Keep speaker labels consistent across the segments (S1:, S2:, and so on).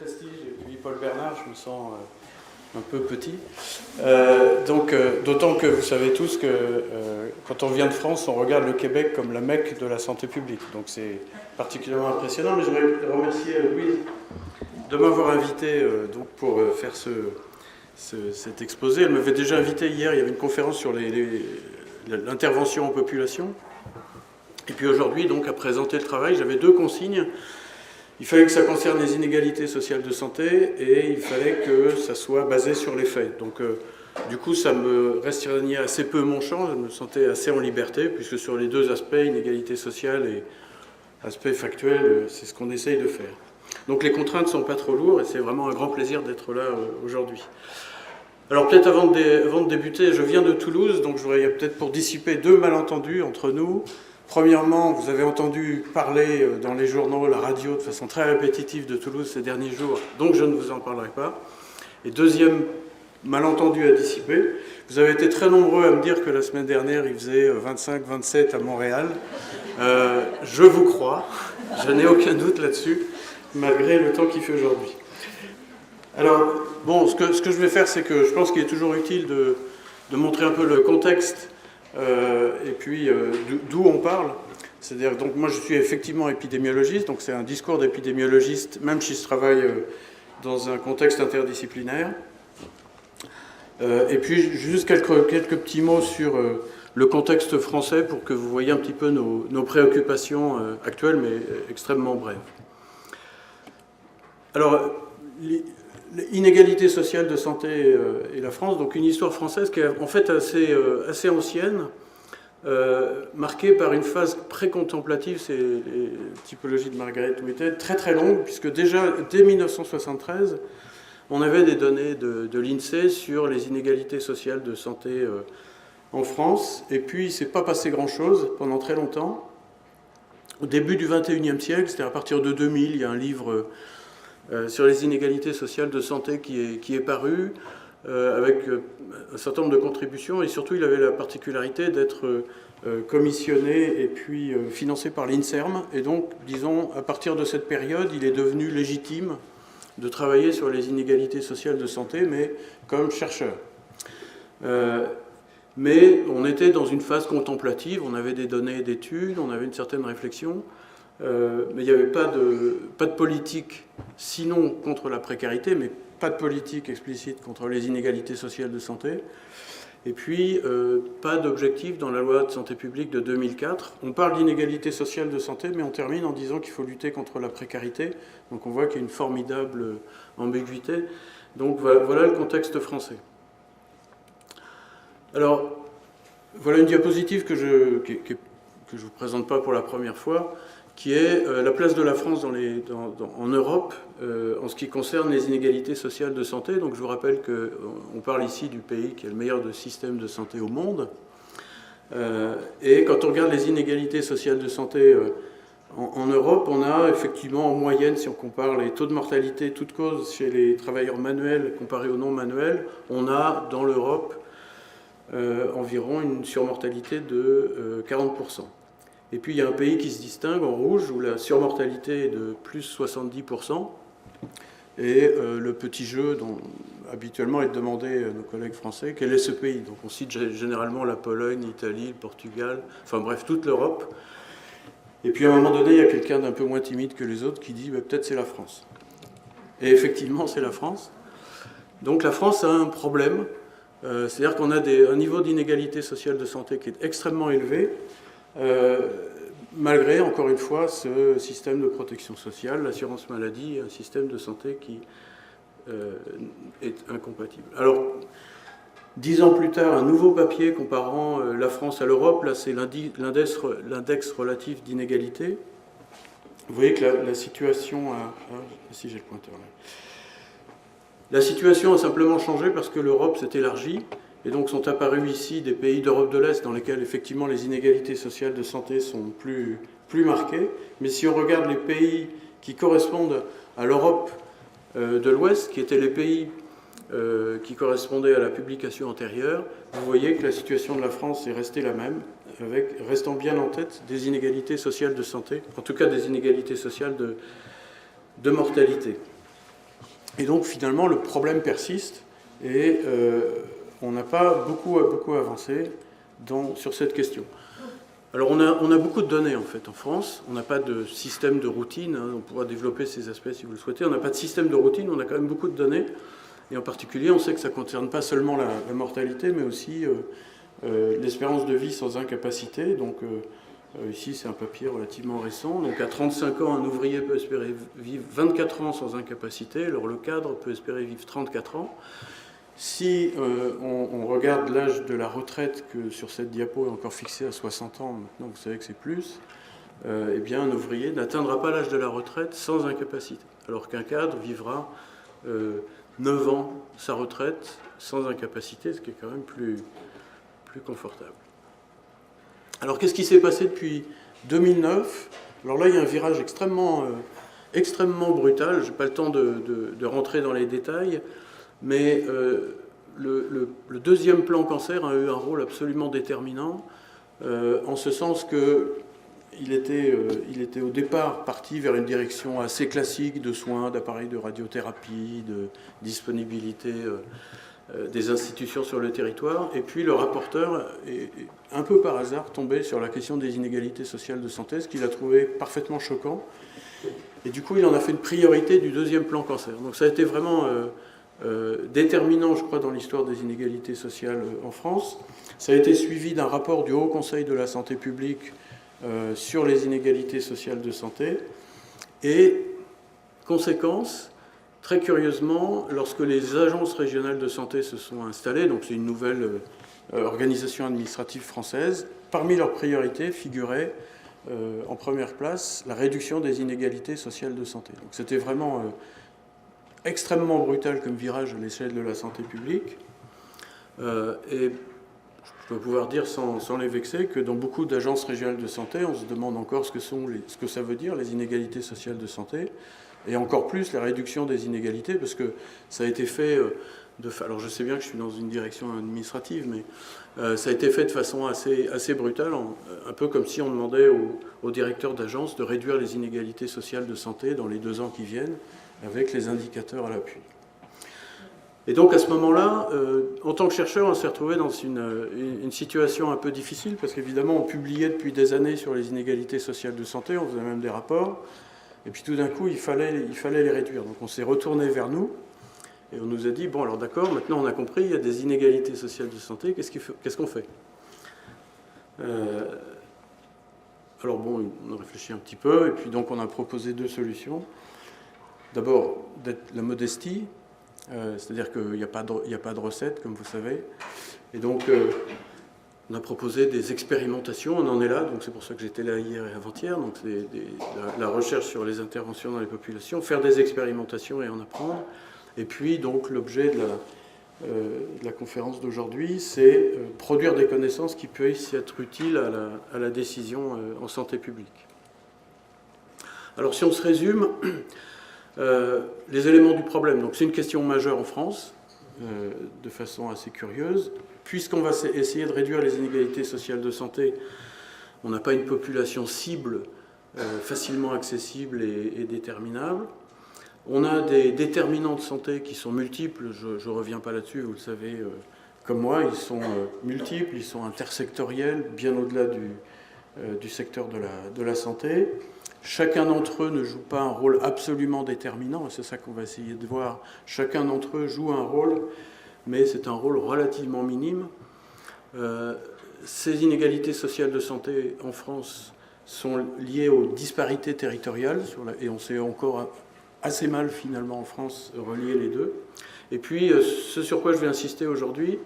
S1: Prestige et puis Paul Bernard, je me sens un peu petit. D'autant que vous savez tous que quand on vient de France, on regarde le Québec comme la Mecque de la santé publique. Donc c'est particulièrement impressionnant. Mais je voudrais remercier Louise de m'avoir invité pour faire cet exposé. Elle m'avait déjà invité hier, il y avait une conférence sur l'intervention en population. Et puis aujourd'hui, donc, à présenter le travail, j'avais deux consignes. Il fallait que ça concerne les inégalités sociales de santé et il fallait que ça soit basé sur les faits. Donc, du coup, ça me restreignait assez peu mon champ, je me sentais assez en liberté, puisque sur les deux aspects, inégalité sociale et aspect factuel, c'est ce qu'on essaye de faire. Donc les contraintes ne sont pas trop lourdes et c'est vraiment un grand plaisir d'être là aujourd'hui. Alors peut-être avant de débuter, je viens de Toulouse, donc je voudrais peut-être pour dissiper deux malentendus entre nous. Premièrement, vous avez entendu parler dans les journaux, la radio, de façon très répétitive de Toulouse ces derniers jours, donc je ne vous en parlerai pas. Et deuxième malentendu à dissiper, vous avez été très nombreux à me dire que la semaine dernière, il faisait 25-27 à Montréal. Je vous crois, je n'ai aucun doute là-dessus, malgré le temps qu'il fait aujourd'hui. Alors, bon, ce que je vais faire, c'est que je pense qu'il est toujours utile de montrer un peu le contexte et puis d'où on parle. C'est-à-dire, donc moi je suis effectivement épidémiologiste, donc c'est un discours d'épidémiologiste, même si je travaille dans un contexte interdisciplinaire. Et puis juste quelques petits mots sur le contexte français pour que vous voyez un petit peu nos préoccupations actuelles, mais extrêmement brèves. Alors, l'inégalité sociale de santé et la France, donc une histoire française qui est en fait assez ancienne, marquée par une phase pré-contemplative, c'est les typologies de Margaret Whitehead, très très longue, puisque déjà dès 1973, on avait des données de l'INSEE sur les inégalités sociales de santé en France, et puis il ne s'est pas passé grand-chose pendant très longtemps. Au début du XXIe siècle, c'est-à-dire à partir de 2000, il y a un livre sur les inégalités sociales de santé qui est paru, avec un certain nombre de contributions, et surtout il avait la particularité d'être commissionné et puis financé par l'INSERM, et donc, disons, à partir de cette période, il est devenu légitime de travailler sur les inégalités sociales de santé, mais comme chercheur. Mais on était dans une phase contemplative, on avait des données d'études, on avait une certaine réflexion, mais il n'y avait pas de politique, sinon contre la précarité, mais pas de politique explicite contre les inégalités sociales de santé. Et puis, pas d'objectif dans la loi de santé publique de 2004. On parle d'inégalité sociale de santé, mais on termine en disant qu'il faut lutter contre la précarité. Donc on voit qu'il y a une formidable ambiguïté. Donc voilà le contexte français. Alors, voilà une diapositive que je ne vous présente pas pour la première fois, qui est la place de la France en Europe en ce qui concerne les inégalités sociales de santé. Donc je vous rappelle qu'on parle ici du pays qui a le meilleur système de santé au monde. Et quand on regarde les inégalités sociales de santé en Europe, on a effectivement en moyenne, si on compare les taux de mortalité, toutes causes chez les travailleurs manuels comparés aux non manuels, on a dans l'Europe environ une surmortalité de 40%. Et puis il y a un pays qui se distingue en rouge où la surmortalité est de plus 70%. Et le petit jeu dont habituellement est demandé à nos collègues français, quel est ce pays? Donc on cite généralement la Pologne, l'Italie, le Portugal, enfin bref, toute l'Europe. Et puis à un moment donné, il y a quelqu'un d'un peu moins timide que les autres qui dit peut-être c'est la France. Et effectivement, c'est la France. Donc la France a un problème, c'est-à-dire qu'on a un niveau d'inégalité sociale de santé qui est extrêmement élevé, malgré, encore une fois, ce système de protection sociale, l'assurance maladie, un système de santé qui est incompatible. Alors, 10 ans plus tard, un nouveau papier comparant la France à l'Europe, là c'est l'index relatif d'inégalité. Vous voyez que la situation si j'ai le pointeur là. La situation a simplement changé parce que l'Europe s'est élargie. Et donc sont apparus ici des pays d'Europe de l'Est dans lesquels effectivement les inégalités sociales de santé sont plus marquées. Mais si on regarde les pays qui correspondent à l'Europe de l'Ouest, qui étaient les pays qui correspondaient à la publication antérieure, vous voyez que la situation de la France est restée la même, restant bien en tête des inégalités sociales de santé, en tout cas des inégalités sociales de mortalité. Et donc finalement le problème persiste et on n'a pas beaucoup avancé sur cette question. Alors on a beaucoup de données en fait en France, on n'a pas de système de routine, hein, on pourra développer ces aspects si vous le souhaitez, on n'a pas de système de routine, on a quand même beaucoup de données, et en particulier on sait que ça ne concerne pas seulement la mortalité, mais aussi l'espérance de vie sans incapacité. Donc ici c'est un papier relativement récent, donc à 35 ans un ouvrier peut espérer vivre 24 ans sans incapacité, alors le cadre peut espérer vivre 34 ans. Si on regarde l'âge de la retraite, que sur cette diapo est encore fixé à 60 ans, maintenant vous savez que c'est plus, eh bien un ouvrier n'atteindra pas l'âge de la retraite sans incapacité, alors qu'un cadre vivra 9 ans sa retraite sans incapacité, ce qui est quand même plus confortable. Alors qu'est-ce qui s'est passé depuis 2009 ? Alors là il y a un virage extrêmement brutal, je n'ai pas le temps de rentrer dans les détails, mais le deuxième plan cancer a eu un rôle absolument déterminant, en ce sens qu'il était au départ parti vers une direction assez classique de soins, d'appareils de radiothérapie, de disponibilité des institutions sur le territoire, et puis le rapporteur est un peu par hasard tombé sur la question des inégalités sociales de santé, ce qu'il a trouvé parfaitement choquant, et du coup il en a fait une priorité du deuxième plan cancer. Donc ça a été vraiment déterminant, je crois, dans l'histoire des inégalités sociales en France. Ça a été suivi d'un rapport du Haut Conseil de la santé publique sur les inégalités sociales de santé. Et, conséquence, très curieusement, lorsque les agences régionales de santé se sont installées, donc c'est une nouvelle organisation administrative française, parmi leurs priorités figurait en première place la réduction des inégalités sociales de santé. Donc c'était vraiment extrêmement brutal comme virage à l'échelle de la santé publique. Et je dois pouvoir dire sans les vexer que dans beaucoup d'agences régionales de santé, on se demande encore ce que ça veut dire, les inégalités sociales de santé, et encore plus la réduction des inégalités, parce que ça a été fait alors je sais bien que je suis dans une direction administrative, mais ça a été fait de façon assez brutale, un peu comme si on demandait aux directeurs d'agence de réduire les inégalités sociales de santé dans les 2 ans qui viennent, avec les indicateurs à l'appui. Et donc à ce moment-là, en tant que chercheur, on s'est retrouvé dans une situation un peu difficile, parce qu'évidemment on publiait depuis des années sur les inégalités sociales de santé, on faisait même des rapports, et puis tout d'un coup il fallait les réduire. Donc on s'est retourné vers nous, et on nous a dit, bon alors d'accord, maintenant on a compris, il y a des inégalités sociales de santé, qu'est-ce qu'on fait ? Alors bon, on a réfléchi un petit peu, et puis donc on a proposé 2 solutions. D'abord, la modestie, c'est-à-dire qu'il n'y a pas de recette, comme vous savez. Et donc, on a proposé des expérimentations, on en est là, donc c'est pour ça que j'étais là hier et avant-hier, donc c'est la recherche sur les interventions dans les populations, faire des expérimentations et en apprendre. Et puis, donc, l'objet de la conférence d'aujourd'hui, c'est produire des connaissances qui puissent être utiles à la décision en santé publique. Alors, si on se résume... les éléments du problème. Donc c'est une question majeure en France, de façon assez curieuse. Puisqu'on va essayer de réduire les inégalités sociales de santé, on n'a pas une population cible facilement accessible et déterminable. On a des déterminants de santé qui sont multiples, je ne reviens pas là-dessus, vous le savez comme moi, ils sont multiples, ils sont intersectoriels, bien au-delà du secteur de la santé. Chacun d'entre eux ne joue pas un rôle absolument déterminant, et c'est ça qu'on va essayer de voir. Chacun d'entre eux joue un rôle, mais c'est un rôle relativement minime. Ces inégalités sociales de santé en France sont liées aux disparités territoriales, et on sait encore assez mal finalement en France relier les deux. Et puis ce sur quoi je vais insister aujourd'hui,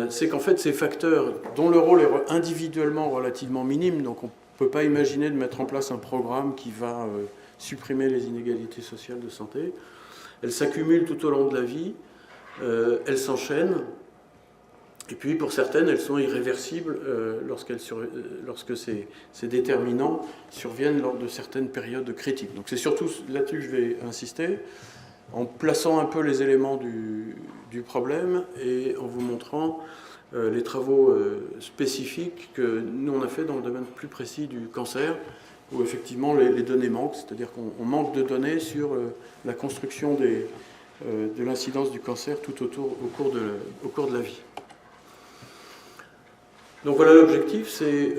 S1: c'est qu'en fait ces facteurs dont le rôle est individuellement relativement minime, donc on ne peut pas imaginer de mettre en place un programme qui va supprimer les inégalités sociales de santé. Elles s'accumulent tout au long de la vie, elles s'enchaînent, et puis pour certaines, elles sont irréversibles lorsque ces déterminants surviennent lors de certaines périodes critiques. Donc c'est surtout là-dessus que je vais insister, en plaçant un peu les éléments du problème et en vous montrant les travaux spécifiques que nous on a fait dans le domaine plus précis du cancer où effectivement les données manquent, c'est-à-dire qu'on manque de données sur la construction de l'incidence du cancer tout au cours de la vie. Donc voilà, l'objectif, c'est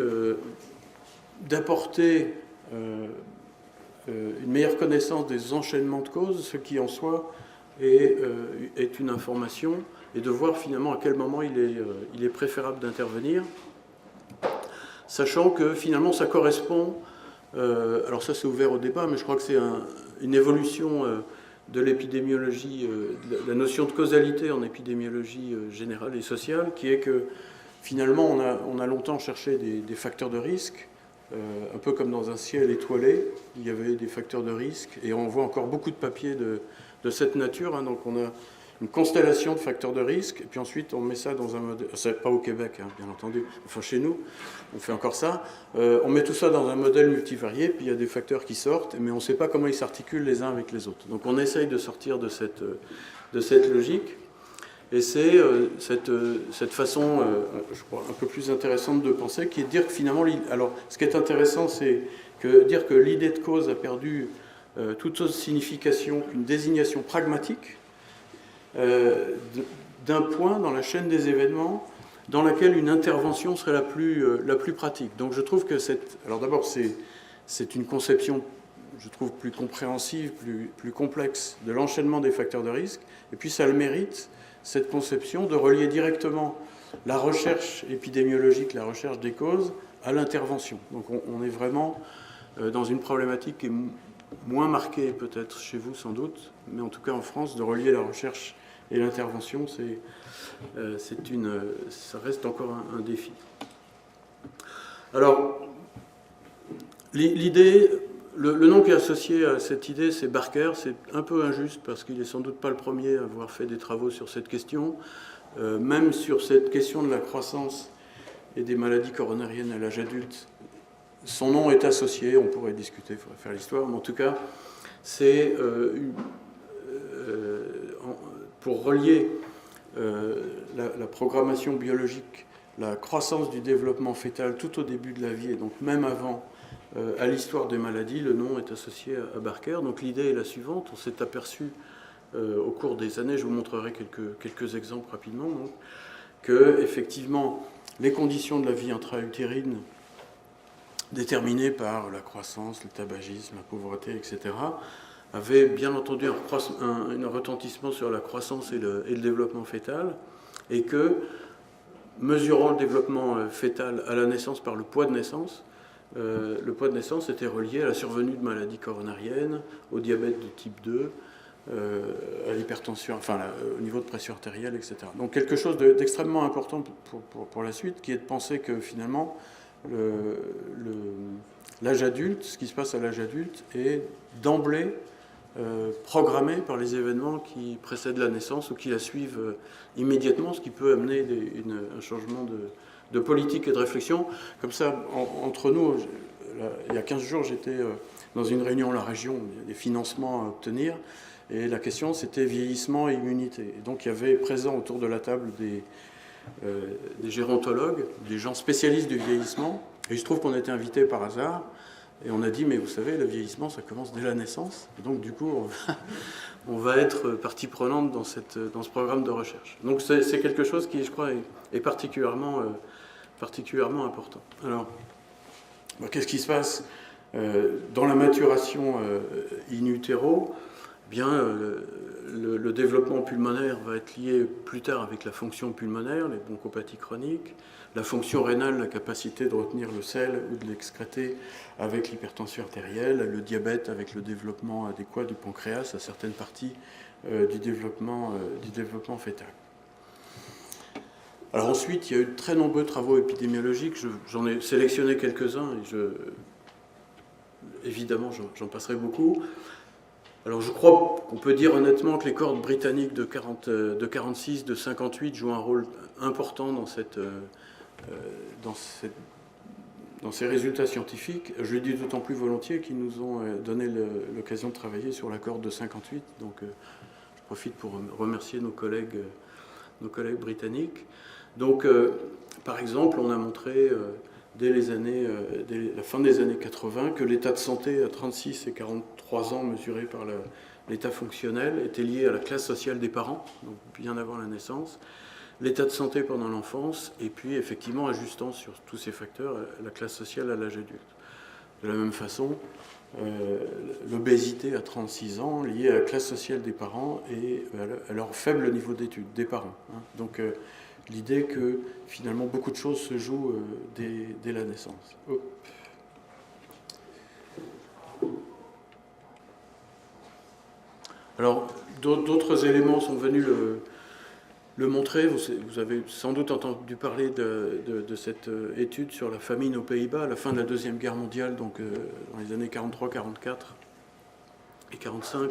S1: d'apporter une meilleure connaissance des enchaînements de causes, ce qui en soi est une information, et de voir finalement à quel moment il est préférable d'intervenir, sachant que finalement ça correspond, alors ça c'est ouvert au débat, mais je crois que c'est une évolution de l'épidémiologie, de la notion de causalité en épidémiologie générale et sociale, qui est que finalement on a longtemps cherché des facteurs de risque, un peu comme dans un ciel étoilé, il y avait des facteurs de risque, et on voit encore beaucoup de papiers de cette nature, hein, donc on a une constellation de facteurs de risque, et puis ensuite on met ça dans un modèle, c'est pas au Québec, hein, bien entendu, enfin chez nous, on fait encore ça, on met tout ça dans un modèle multivarié, puis il y a des facteurs qui sortent, mais on ne sait pas comment ils s'articulent les uns avec les autres. Donc on essaye de sortir de cette logique, et c'est cette façon, je crois, un peu plus intéressante de penser, qui est de dire que finalement, alors ce qui est intéressant, c'est dire que l'idée de cause a perdu toute autre signification qu'une désignation pragmatique d'un point dans la chaîne des événements dans laquelle une intervention serait la plus pratique. Donc je trouve que alors d'abord c'est une conception, je trouve, plus compréhensive, plus complexe de l'enchaînement des facteurs de risque, et puis ça a le mérite, cette conception, de relier directement la recherche épidémiologique, la recherche des causes, à l'intervention. Donc on est vraiment dans une problématique qui est moins marquée peut-être chez vous sans doute, mais en tout cas en France, de relier la recherche et l'intervention, ça reste encore un défi. Alors, l'idée, le nom qui est associé à cette idée, c'est Barker. C'est un peu injuste parce qu'il n'est sans doute pas le premier à avoir fait des travaux sur cette question. Même sur cette question de la croissance et des maladies coronariennes à l'âge adulte, son nom est associé, on pourrait discuter, il faudrait faire l'histoire, mais en tout cas, c'est pour relier la programmation biologique, la croissance du développement fœtal tout au début de la vie, et donc même avant, à l'histoire des maladies, le nom est associé à Barker. Donc l'idée est la suivante, on s'est aperçu au cours des années, je vous montrerai quelques exemples rapidement, donc, que effectivement les conditions de la vie intra-utérine déterminées par la croissance, le tabagisme, la pauvreté, etc., avaient bien entendu un retentissement sur la croissance et le développement fœtal, et que, mesurant le développement fœtal à la naissance par le poids de naissance était relié à la survenue de maladies coronariennes, au diabète de type 2, à l'hypertension, enfin au niveau de pression artérielle, etc. Donc quelque chose d'extrêmement important pour la suite, qui est de penser que finalement l'âge adulte, ce qui se passe à l'âge adulte, est d'emblée programmé par les événements qui précèdent la naissance ou qui la suivent immédiatement, ce qui peut amener un changement de politique et de réflexion. Comme ça, entre nous, il y a 15 jours, j'étais dans une réunion à la région, il y a des financements à obtenir, et la question c'était vieillissement et immunité. Et donc il y avait présent autour de la table des gérontologues, des gens spécialistes du vieillissement, et il se trouve qu'on était invités par hasard, et on a dit, mais vous savez, le vieillissement, ça commence dès la naissance, et donc du coup, on va être partie prenante dans ce programme de recherche. Donc c'est quelque chose qui, je crois, est particulièrement important. Alors, qu'est-ce qui se passe dans la maturation in utero? Bien, le développement pulmonaire va être lié plus tard avec la fonction pulmonaire, les bronchopathies chroniques, la fonction rénale, la capacité de retenir le sel ou de l'excréter avec l'hypertension artérielle, le diabète avec le développement adéquat du pancréas à certaines parties du développement fœtal. Alors ensuite, il y a eu de très nombreux travaux épidémiologiques, j'en ai sélectionné quelques-uns, et évidemment j'en passerai beaucoup. Alors je crois qu'on peut dire honnêtement que les cohortes britanniques de 46, de 58 jouent un rôle important dans ces résultats scientifiques. Je le dis d'autant plus volontiers qu'ils nous ont donné l'occasion de travailler sur la cohorte de 58. Donc je profite pour remercier nos collègues britanniques. Donc par exemple, on a montré dès la fin des années 80, que l'état de santé à 36 et 43 ans mesuré par l'état fonctionnel était lié à la classe sociale des parents, donc bien avant la naissance, l'état de santé pendant l'enfance, et puis effectivement ajustant sur tous ces facteurs la classe sociale à l'âge adulte. De la même façon, l'obésité à 36 ans liée à la classe sociale des parents et à leur faible niveau d'études des parents. Donc l'idée que finalement beaucoup de choses se jouent dès la naissance. Alors d'autres éléments sont venus le montrer. Vous avez sans doute entendu parler de cette étude sur la famine aux Pays-Bas à la fin de la Deuxième Guerre mondiale, donc dans les années 43, 44 et 45.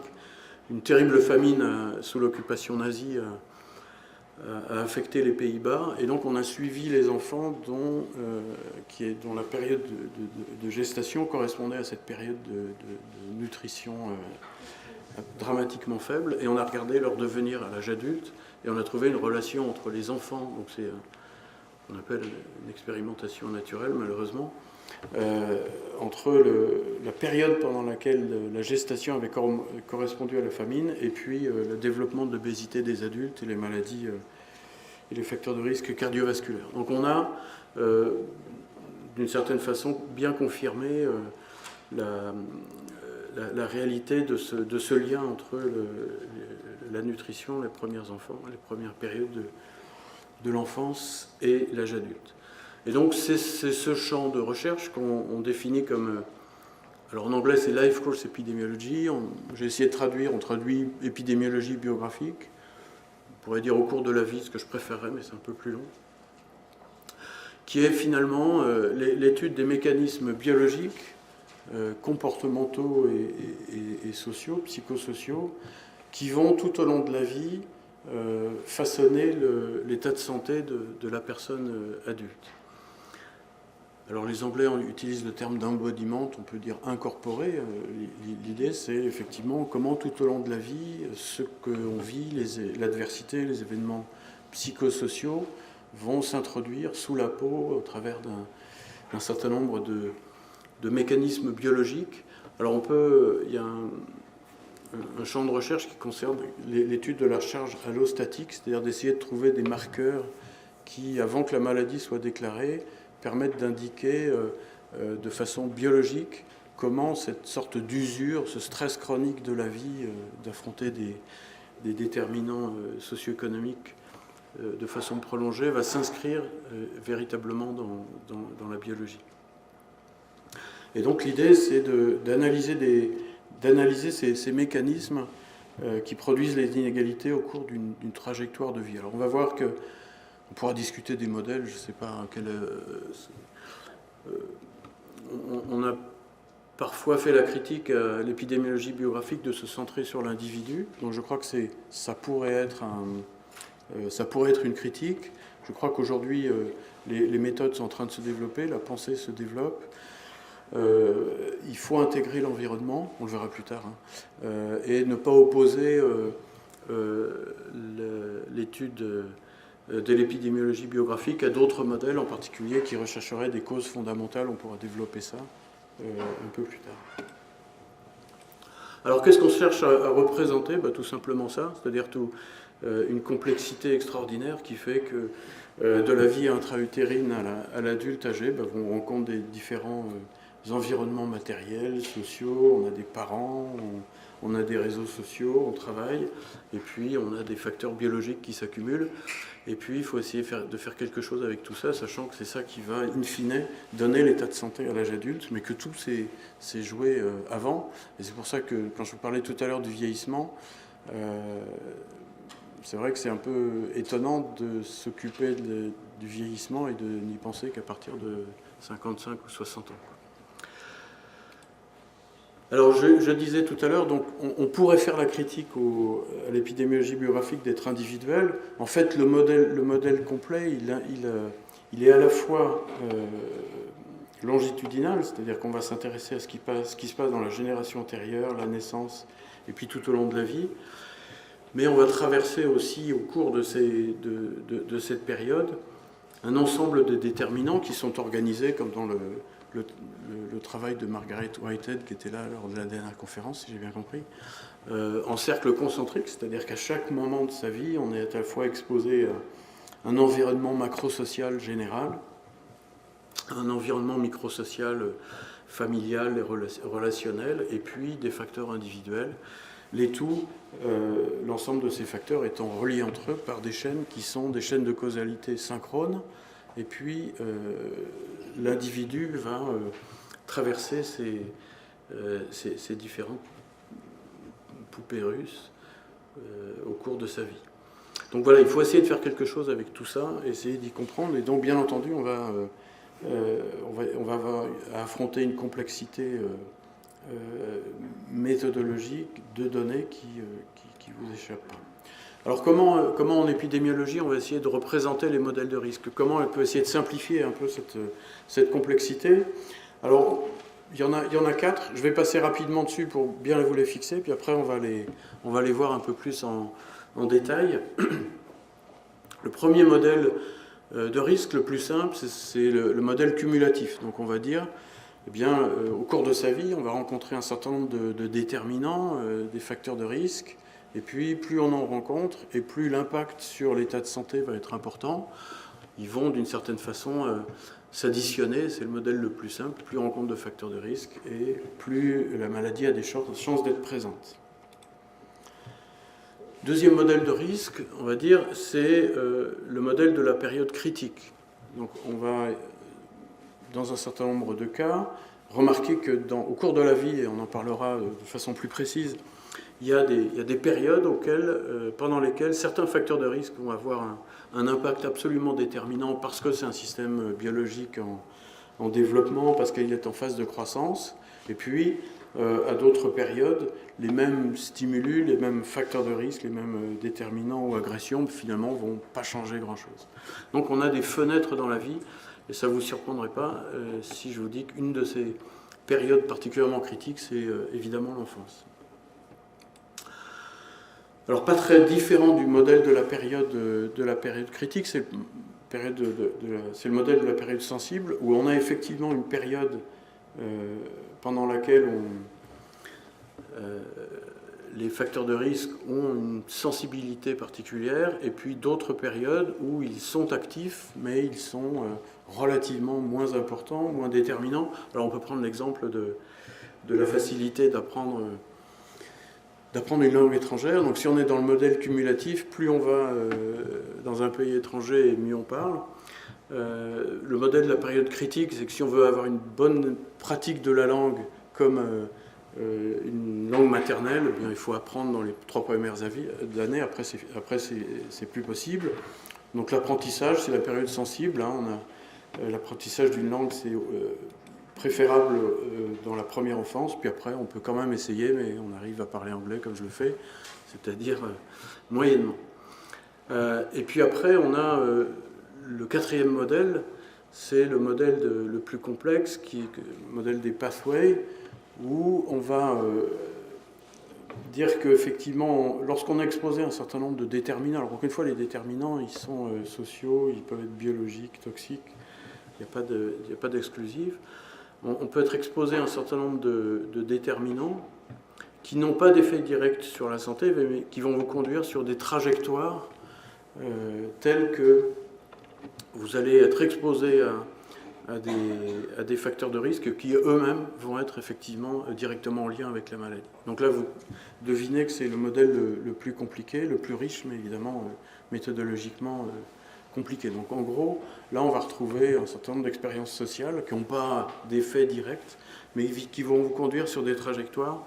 S1: Une terrible famine sous l'occupation nazie a affecté les Pays-Bas, et donc on a suivi les enfants dont la période de gestation correspondait à cette période de nutrition dramatiquement faible, et on a regardé leur devenir à l'âge adulte, et on a trouvé une relation entre les enfants, donc c'est ce qu'on appelle une expérimentation naturelle malheureusement, entre la période pendant laquelle la gestation avait correspondu à la famine et puis le développement de l'obésité des adultes et les maladies et les facteurs de risque cardiovasculaires. Donc on a d'une certaine façon bien confirmé la réalité de ce lien entre la nutrition, les premiers enfants, les premières périodes de l'enfance et l'âge adulte. Et donc c'est ce champ de recherche qu'on définit comme... Alors en anglais c'est Life Course Epidemiology, j'ai essayé de traduire, on traduit épidémiologie biographique, on pourrait dire au cours de la vie, ce que je préférerais, mais c'est un peu plus long, qui est finalement l'étude des mécanismes biologiques, comportementaux et sociaux, psychosociaux, qui vont tout au long de la vie façonner l'état de santé de la personne adulte. Alors les Anglais utilisent le terme d'embodiment, on peut dire incorporé. L'idée c'est effectivement comment tout au long de la vie, ce qu'on vit, l'adversité, les événements psychosociaux vont s'introduire sous la peau au travers d'un certain nombre de mécanismes biologiques. Alors il y a un champ de recherche qui concerne l'étude de la charge allostatique, c'est-à-dire d'essayer de trouver des marqueurs qui, avant que la maladie soit déclarée, permettent d'indiquer de façon biologique comment cette sorte d'usure, ce stress chronique de la vie, d'affronter des déterminants socio-économiques de façon prolongée, va s'inscrire véritablement dans la biologie. Et donc l'idée, c'est d'analyser ces mécanismes qui produisent les inégalités au cours d'une trajectoire de vie. Alors on va voir que on pourra discuter des modèles, je ne sais pas on a parfois fait la critique à l'épidémiologie biographique de se centrer sur l'individu, donc je crois que ça pourrait être une critique. Je crois qu'aujourd'hui les méthodes sont en train de se développer, la pensée se développe. Il faut intégrer l'environnement, on le verra plus tard, et ne pas opposer l'étude de l'épidémiologie biographique à d'autres modèles, en particulier qui rechercheraient des causes fondamentales. On pourra développer ça un peu plus tard. Alors qu'est-ce qu'on cherche à représenter ? Tout simplement ça, c'est-à-dire une complexité extraordinaire qui fait que de la vie intra-utérine à l'adulte âgé, on rencontre des différents environnements matériels, sociaux, on a des parents, on a des réseaux sociaux, on travaille, et puis on a des facteurs biologiques qui s'accumulent, et puis il faut essayer de faire quelque chose avec tout ça, sachant que c'est ça qui va, in fine, donner l'état de santé à l'âge adulte, mais que tout s'est joué avant, et c'est pour ça que quand je vous parlais tout à l'heure du vieillissement, c'est vrai que c'est un peu étonnant de s'occuper du vieillissement et de n'y penser qu'à partir de 55 ou 60 ans. Alors je disais tout à l'heure, donc on pourrait faire la critique à l'épidémiologie biographique d'être individuelle. En fait, le modèle complet, il est à la fois longitudinal, c'est-à-dire qu'on va s'intéresser à ce qui se passe dans la génération antérieure, la naissance, et puis tout au long de la vie. Mais on va traverser aussi au cours de cette période un ensemble de déterminants qui sont organisés, comme dans le travail de Margaret Whitehead, qui était là lors de la dernière conférence, si j'ai bien compris, en cercle concentrique, c'est-à-dire qu'à chaque moment de sa vie, on est à la fois exposé à un environnement macro-social général, un environnement micro-social familial et relationnel, et puis des facteurs individuels, les tout, l'ensemble de ces facteurs étant reliés entre eux par des chaînes qui sont des chaînes de causalité synchrones, et puis l'individu va traverser ces différentes poupées russes au cours de sa vie. Donc voilà, il faut essayer de faire quelque chose avec tout ça, essayer d'y comprendre, et donc bien entendu on va affronter une complexité méthodologique de données qui vous échappe. Alors comment en épidémiologie on va essayer de représenter les modèles de risque? Comment on peut essayer de simplifier un peu cette complexité? Alors il y en a 4, je vais passer rapidement dessus pour bien vous les fixer, puis après on va les voir un peu plus en détail. Le premier modèle de risque, le plus simple, c'est le modèle cumulatif. Donc on va dire, eh bien, au cours de sa vie, on va rencontrer un certain nombre de déterminants, des facteurs de risque, et puis plus on en rencontre, et plus l'impact sur l'état de santé va être important. Ils vont d'une certaine façon s'additionner, c'est le modèle le plus simple, plus on rencontre de facteurs de risque, et plus la maladie a des chances d'être présente. Deuxième modèle de risque, on va dire, c'est le modèle de la période critique. Donc on va, dans un certain nombre de cas, remarquer que au cours de la vie, et on en parlera de façon plus précise, il y a des périodes pendant lesquelles certains facteurs de risque vont avoir un impact absolument déterminant parce que c'est un système biologique en développement, parce qu'il est en phase de croissance, et puis à d'autres périodes, les mêmes stimulus, les mêmes facteurs de risque, les mêmes déterminants ou agressions, finalement, ne vont pas changer grand-chose. Donc on a des fenêtres dans la vie, et ça ne vous surprendrait pas si je vous dis qu'une de ces périodes particulièrement critiques, c'est évidemment l'enfance. Alors pas très différent du modèle de la période critique, c'est le modèle de la période sensible, où on a effectivement une période pendant laquelle les facteurs de risque ont une sensibilité particulière, et puis d'autres périodes où ils sont actifs, mais ils sont relativement moins importants, moins déterminants. Alors on peut prendre l'exemple de la facilité d'apprendre une langue étrangère. Donc si on est dans le modèle cumulatif, plus on va dans un pays étranger, mieux on parle. Le modèle de la période critique, c'est que si on veut avoir une bonne pratique de la langue comme une langue maternelle, eh bien, il faut apprendre dans les 3 premières années, après c'est plus possible. Donc l'apprentissage, c'est la période sensible. L'apprentissage d'une langue, c'est préférable dans la première enfance, puis après on peut quand même essayer, mais on arrive à parler anglais comme je le fais, c'est-à-dire moyennement. Et puis après on a le 4e modèle, c'est le modèle le plus complexe, qui est le modèle des pathways, où on va dire qu'effectivement, lorsqu'on a exposé un certain nombre de déterminants, alors encore une fois, les déterminants, ils sont sociaux, ils peuvent être biologiques, toxiques, il n'y a pas d'exclusif. On peut être exposé à un certain nombre de déterminants qui n'ont pas d'effet direct sur la santé, mais qui vont vous conduire sur des trajectoires telles que vous allez être exposé à des facteurs de risque qui eux-mêmes vont être effectivement directement en lien avec la maladie. Donc là, vous devinez que c'est le modèle le plus compliqué, le plus riche, mais évidemment méthodologiquement compliqué. Donc en gros, là on va retrouver un certain nombre d'expériences sociales qui n'ont pas d'effet direct, mais qui vont vous conduire sur des trajectoires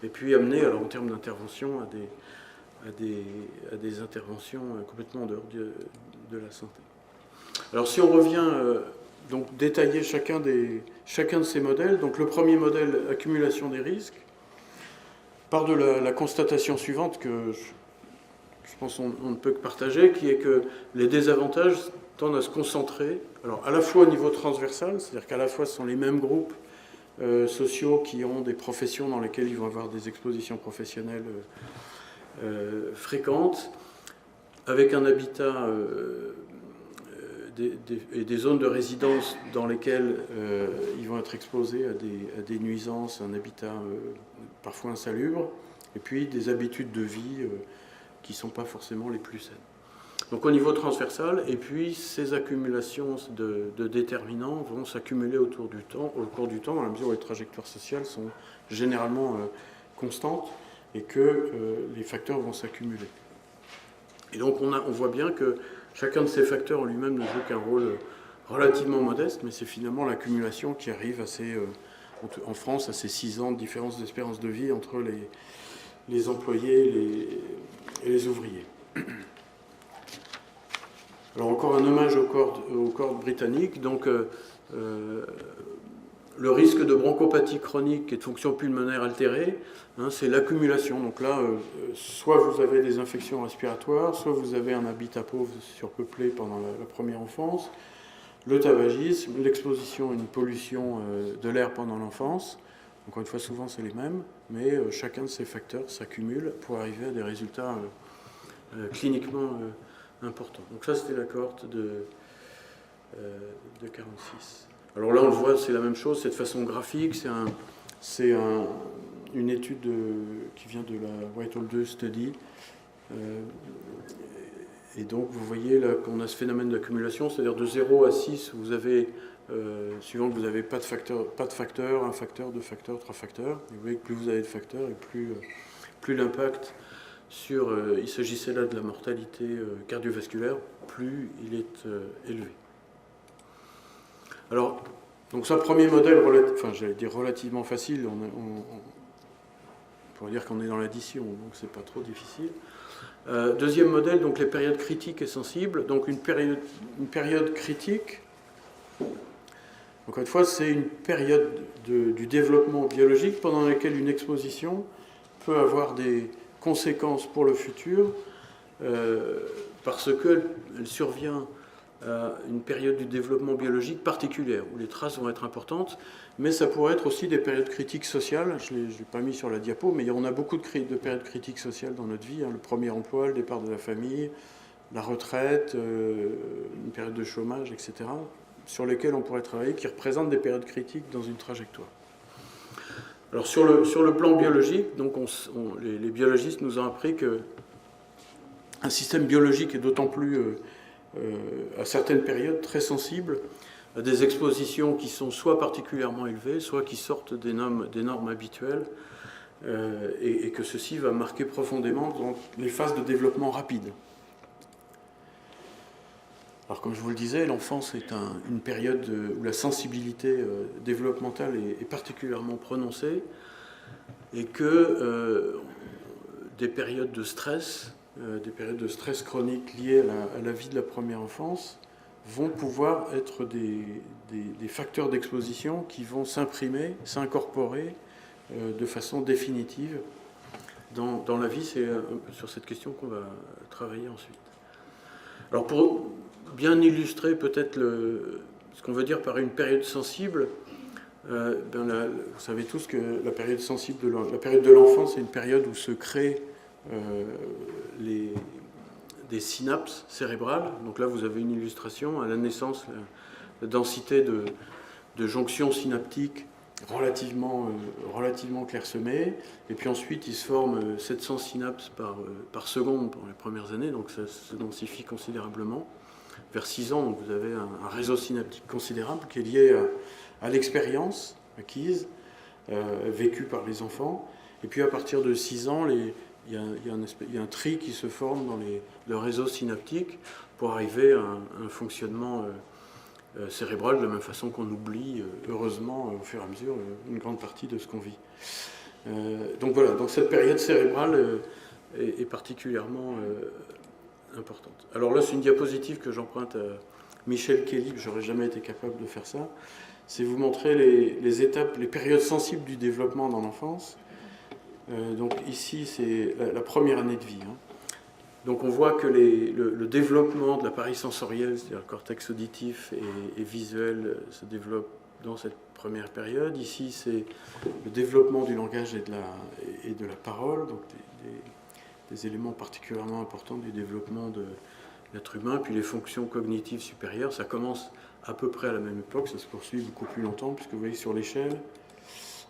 S1: et puis amener, alors en termes d'intervention, à des interventions complètement en dehors de la santé. Alors si on revient donc détailler chacun de ces modèles, donc le premier modèle, accumulation des risques, part de la constatation suivante que je pense qu'on ne peut que partager, qui est que les désavantages tendent à se concentrer, alors à la fois au niveau transversal, c'est-à-dire qu'à la fois ce sont les mêmes groupes sociaux qui ont des professions dans lesquelles ils vont avoir des expositions professionnelles fréquentes, avec un habitat et des zones de résidence dans lesquelles ils vont être exposés à des nuisances, un habitat parfois insalubre, et puis des habitudes de vie qui ne sont pas forcément les plus saines. Donc au niveau transversal, et puis ces accumulations de déterminants vont s'accumuler au cours du temps, dans la mesure où les trajectoires sociales sont généralement constantes et que les facteurs vont s'accumuler. Et donc on voit bien que chacun de ces facteurs en lui-même ne joue qu'un rôle relativement modeste, mais c'est finalement l'accumulation qui arrive en France à ces 6 ans de différence d'espérance de vie entre les employés et les ouvriers. Alors encore un hommage aux cordes britanniques. Donc le risque de bronchopathie chronique et de fonction pulmonaire altérée, c'est l'accumulation. Donc là, soit vous avez des infections respiratoires, soit vous avez un habitat pauvre surpeuplé pendant la première enfance, le tabagisme, l'exposition à une pollution de l'air pendant l'enfance. Encore une fois, souvent c'est les mêmes, mais chacun de ces facteurs s'accumule pour arriver à des résultats cliniquement importants. Donc ça, c'était la cohorte de 46. Alors là, on le voit, c'est la même chose, c'est de façon graphique, c'est une étude qui vient de la Whitehall 2 Study. Et donc, vous voyez là qu'on a ce phénomène d'accumulation, c'est-à-dire de 0 à 6, vous avez, suivant que vous n'avez pas de facteur, un facteur, 2 facteurs, 3 facteurs. Et vous voyez que plus vous avez de facteurs, et plus l'impact il s'agissait là de la mortalité cardiovasculaire, plus il est élevé. Alors, donc ça, premier modèle, j'allais dire relativement facile, on pourrait dire qu'on est dans l'addition, donc c'est pas trop difficile. Deuxième modèle, donc les périodes critiques et sensibles. Donc une période critique, encore une fois, c'est une période du développement biologique pendant laquelle une exposition peut avoir des conséquences pour le futur parce qu'elle survient à une période du développement biologique particulière, où les traces vont être importantes, mais ça pourrait être aussi des périodes critiques sociales. Je ne l'ai pas mis sur la diapo, mais on a beaucoup de périodes critiques sociales dans notre vie, le premier emploi, le départ de la famille, la retraite, une période de chômage, etc., sur lesquelles on pourrait travailler, qui représentent des périodes critiques dans une trajectoire. Alors sur le plan biologique, donc les biologistes nous ont appris qu'un système biologique est d'autant plus à certaines périodes très sensible à des expositions qui sont soit particulièrement élevées, soit qui sortent des normes habituelles, et que ceci va marquer profondément dans les phases de développement rapide. Alors comme je vous le disais, l'enfance est une période où la sensibilité développementale est particulièrement prononcée, et que des périodes de stress chroniques liées à la vie de la première enfance vont pouvoir être des facteurs d'exposition qui vont s'imprimer, s'incorporer de façon définitive dans la vie. C'est sur cette question qu'on va travailler ensuite. Alors pour bien illustrer peut-être ce qu'on veut dire par une période sensible, vous savez tous que la période sensible la période de l'enfance, c'est une période où se créent des synapses cérébrales. Donc là, vous avez une illustration. À la naissance, la densité de jonctions synaptiques relativement clairsemée. Et puis ensuite, il se forme 700 synapses par seconde pour les premières années. Donc ça se densifie considérablement. Vers 6 ans, donc, vous avez un réseau synaptique considérable qui est lié à l'expérience acquise, vécue par les enfants. Et puis à partir de 6 ans, il y a un tri qui se forme dans le réseau synaptique pour arriver à un fonctionnement cérébral de la même façon qu'on oublie, heureusement, au fur et à mesure, une grande partie de ce qu'on vit. Donc voilà, donc cette période cérébrale est particulièrement importante. Alors là, c'est une diapositive que j'emprunte à Michel Kelly, je n'aurais jamais été capable de faire ça. C'est vous montrer les étapes, les périodes sensibles du développement dans l'enfance. Donc ici, c'est la première année de vie. Donc on voit que le développement de l'appareil sensoriel, c'est-à-dire le cortex auditif et visuel, se développe dans cette première période. Ici, c'est le développement du langage et de la parole, donc des éléments particulièrement importants du développement l'être humain. Puis les fonctions cognitives supérieures, ça commence à peu près à la même époque, ça se poursuit beaucoup plus longtemps, puisque vous voyez sur l'échelle,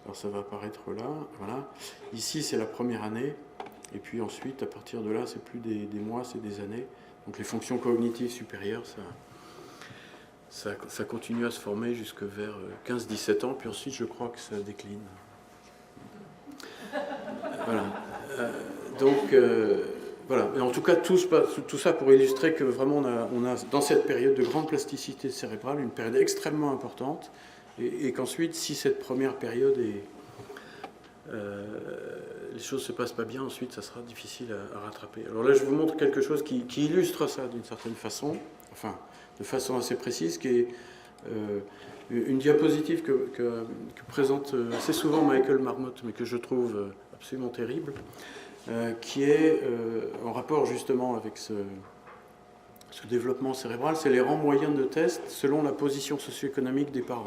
S1: alors ça va apparaître là, voilà. Ici, c'est la première année, et puis ensuite, à partir de là, c'est plus des mois, c'est des années. Donc les fonctions cognitives supérieures, ça continue à se former jusque vers 15-17 ans, puis ensuite, je crois que ça décline. Voilà. Voilà. Et en tout cas, tout ça pour illustrer que vraiment on a dans cette période de grande plasticité cérébrale une période extrêmement importante, et qu'ensuite, si cette première période les choses ne se passent pas bien, ensuite ça sera difficile à rattraper. Alors là, je vous montre quelque chose qui illustre ça d'une certaine façon, enfin de façon assez précise, qui est une diapositive que présente assez souvent Michael Marmot, mais que je trouve absolument terrible, qui est en rapport justement avec ce développement cérébral. C'est les rangs moyens de test selon la position socio-économique des parents.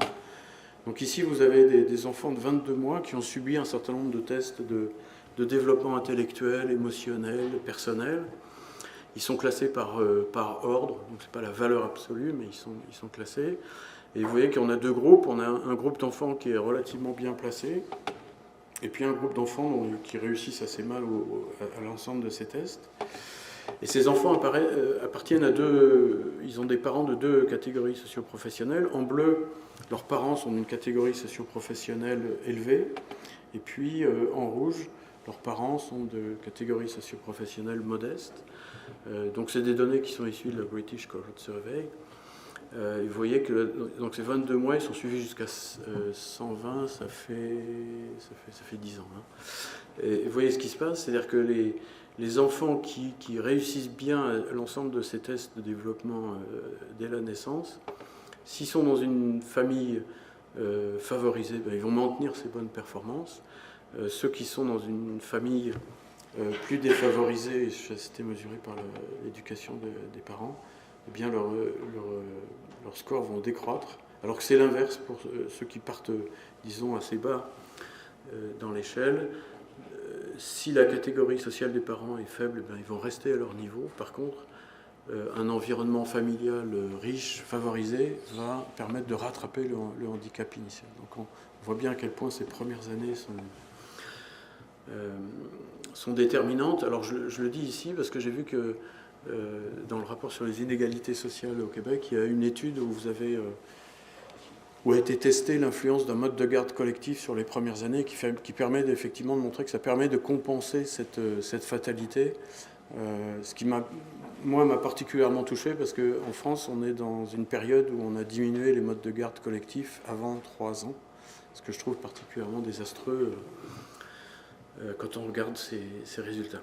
S1: Donc ici, vous avez des enfants de 22 mois qui ont subi un certain nombre de tests de développement intellectuel, émotionnel, personnel. Ils sont classés par ordre, donc ce n'est pas la valeur absolue, mais ils sont classés. Et vous voyez qu'on a deux groupes. On a un groupe d'enfants qui est relativement bien placé, et puis un groupe d'enfants qui réussissent assez mal à l'ensemble de ces tests. Et ces enfants appartiennent à ils ont des parents de deux catégories socio-professionnelles. En bleu, leurs parents sont d'une catégorie socio-professionnelle élevée, et puis en rouge, leurs parents sont de catégorie socio-professionnelle modeste. Donc c'est des données qui sont issues de la British Cohort Survey. Et vous voyez que donc ces 22 mois, ils sont suivis jusqu'à 120, ça fait 10 ans. Hein. Et vous voyez ce qui se passe, c'est-à-dire que les enfants qui réussissent bien l'ensemble de ces tests de développement dès la naissance, s'ils sont dans une famille favorisée, ben, ils vont maintenir ces bonnes performances. Ceux qui sont dans une famille plus défavorisée, c'était mesuré par l'éducation des parents, eh bien leurs scores vont décroître, alors que c'est l'inverse pour ceux qui partent, disons, assez bas dans l'échelle. Si la catégorie sociale des parents est faible, eh bien, ils vont rester à leur niveau. Par contre, un environnement familial riche, favorisé, va permettre de rattraper le handicap initial. Donc on voit bien à quel point ces premières années sont déterminantes. Alors je le dis ici parce que j'ai vu que dans le rapport sur les inégalités sociales au Québec, il y a une étude où a été testée l'influence d'un mode de garde collectif sur les premières années qui permet effectivement de montrer que ça permet de compenser cette fatalité. Ce qui m'a particulièrement touché parce qu'en France, on est dans une période où on a diminué les modes de garde collectifs avant 3 ans, ce que je trouve particulièrement désastreux quand on regarde ces résultats.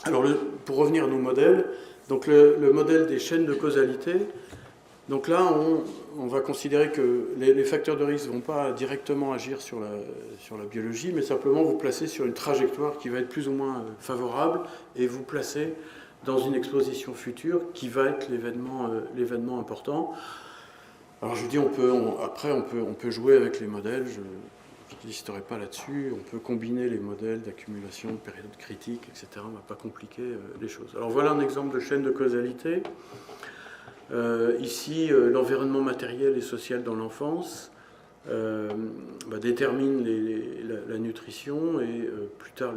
S1: Alors, pour revenir à nos modèles, donc le modèle des chaînes de causalité, donc là, on va considérer que les facteurs de risque ne vont pas directement agir sur la biologie, mais simplement vous placer sur une trajectoire qui va être plus ou moins favorable et vous placer dans une exposition future qui va être l'événement important. Alors je vous dis, après on peut jouer avec les modèles, je n'insisterai pas là-dessus, on peut combiner les modèles d'accumulation, de périodes critiques, etc. On ne va pas compliquer les choses. Alors voilà un exemple de chaîne de causalité. Ici, l'environnement matériel et social dans l'enfance détermine la nutrition et plus tard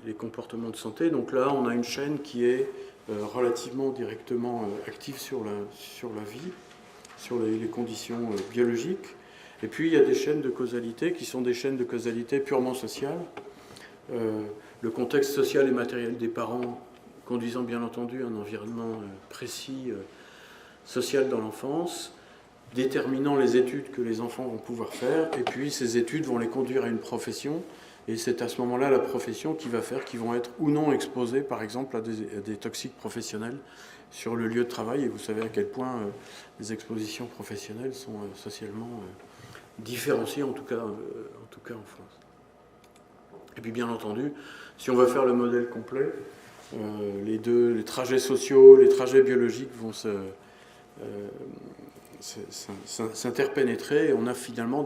S1: les comportements de santé. Donc là, on a une chaîne qui est relativement directement active sur la vie, sur les conditions biologiques. Et puis, il y a des chaînes de causalité qui sont des chaînes de causalité purement sociales. Le contexte social et matériel des parents conduisant bien entendu un environnement précis social dans l'enfance, déterminant les études que les enfants vont pouvoir faire, et puis ces études vont les conduire à une profession, et c'est à ce moment-là la profession qui va faire qu'ils vont être ou non exposés, par exemple, à des toxiques professionnels sur le lieu de travail, et vous savez à quel point les expositions professionnelles sont socialement différenciées, en tout cas en France. Et puis bien entendu, si on veut faire le modèle complet, les trajets sociaux, les trajets biologiques vont s'interpénétrer, et on a finalement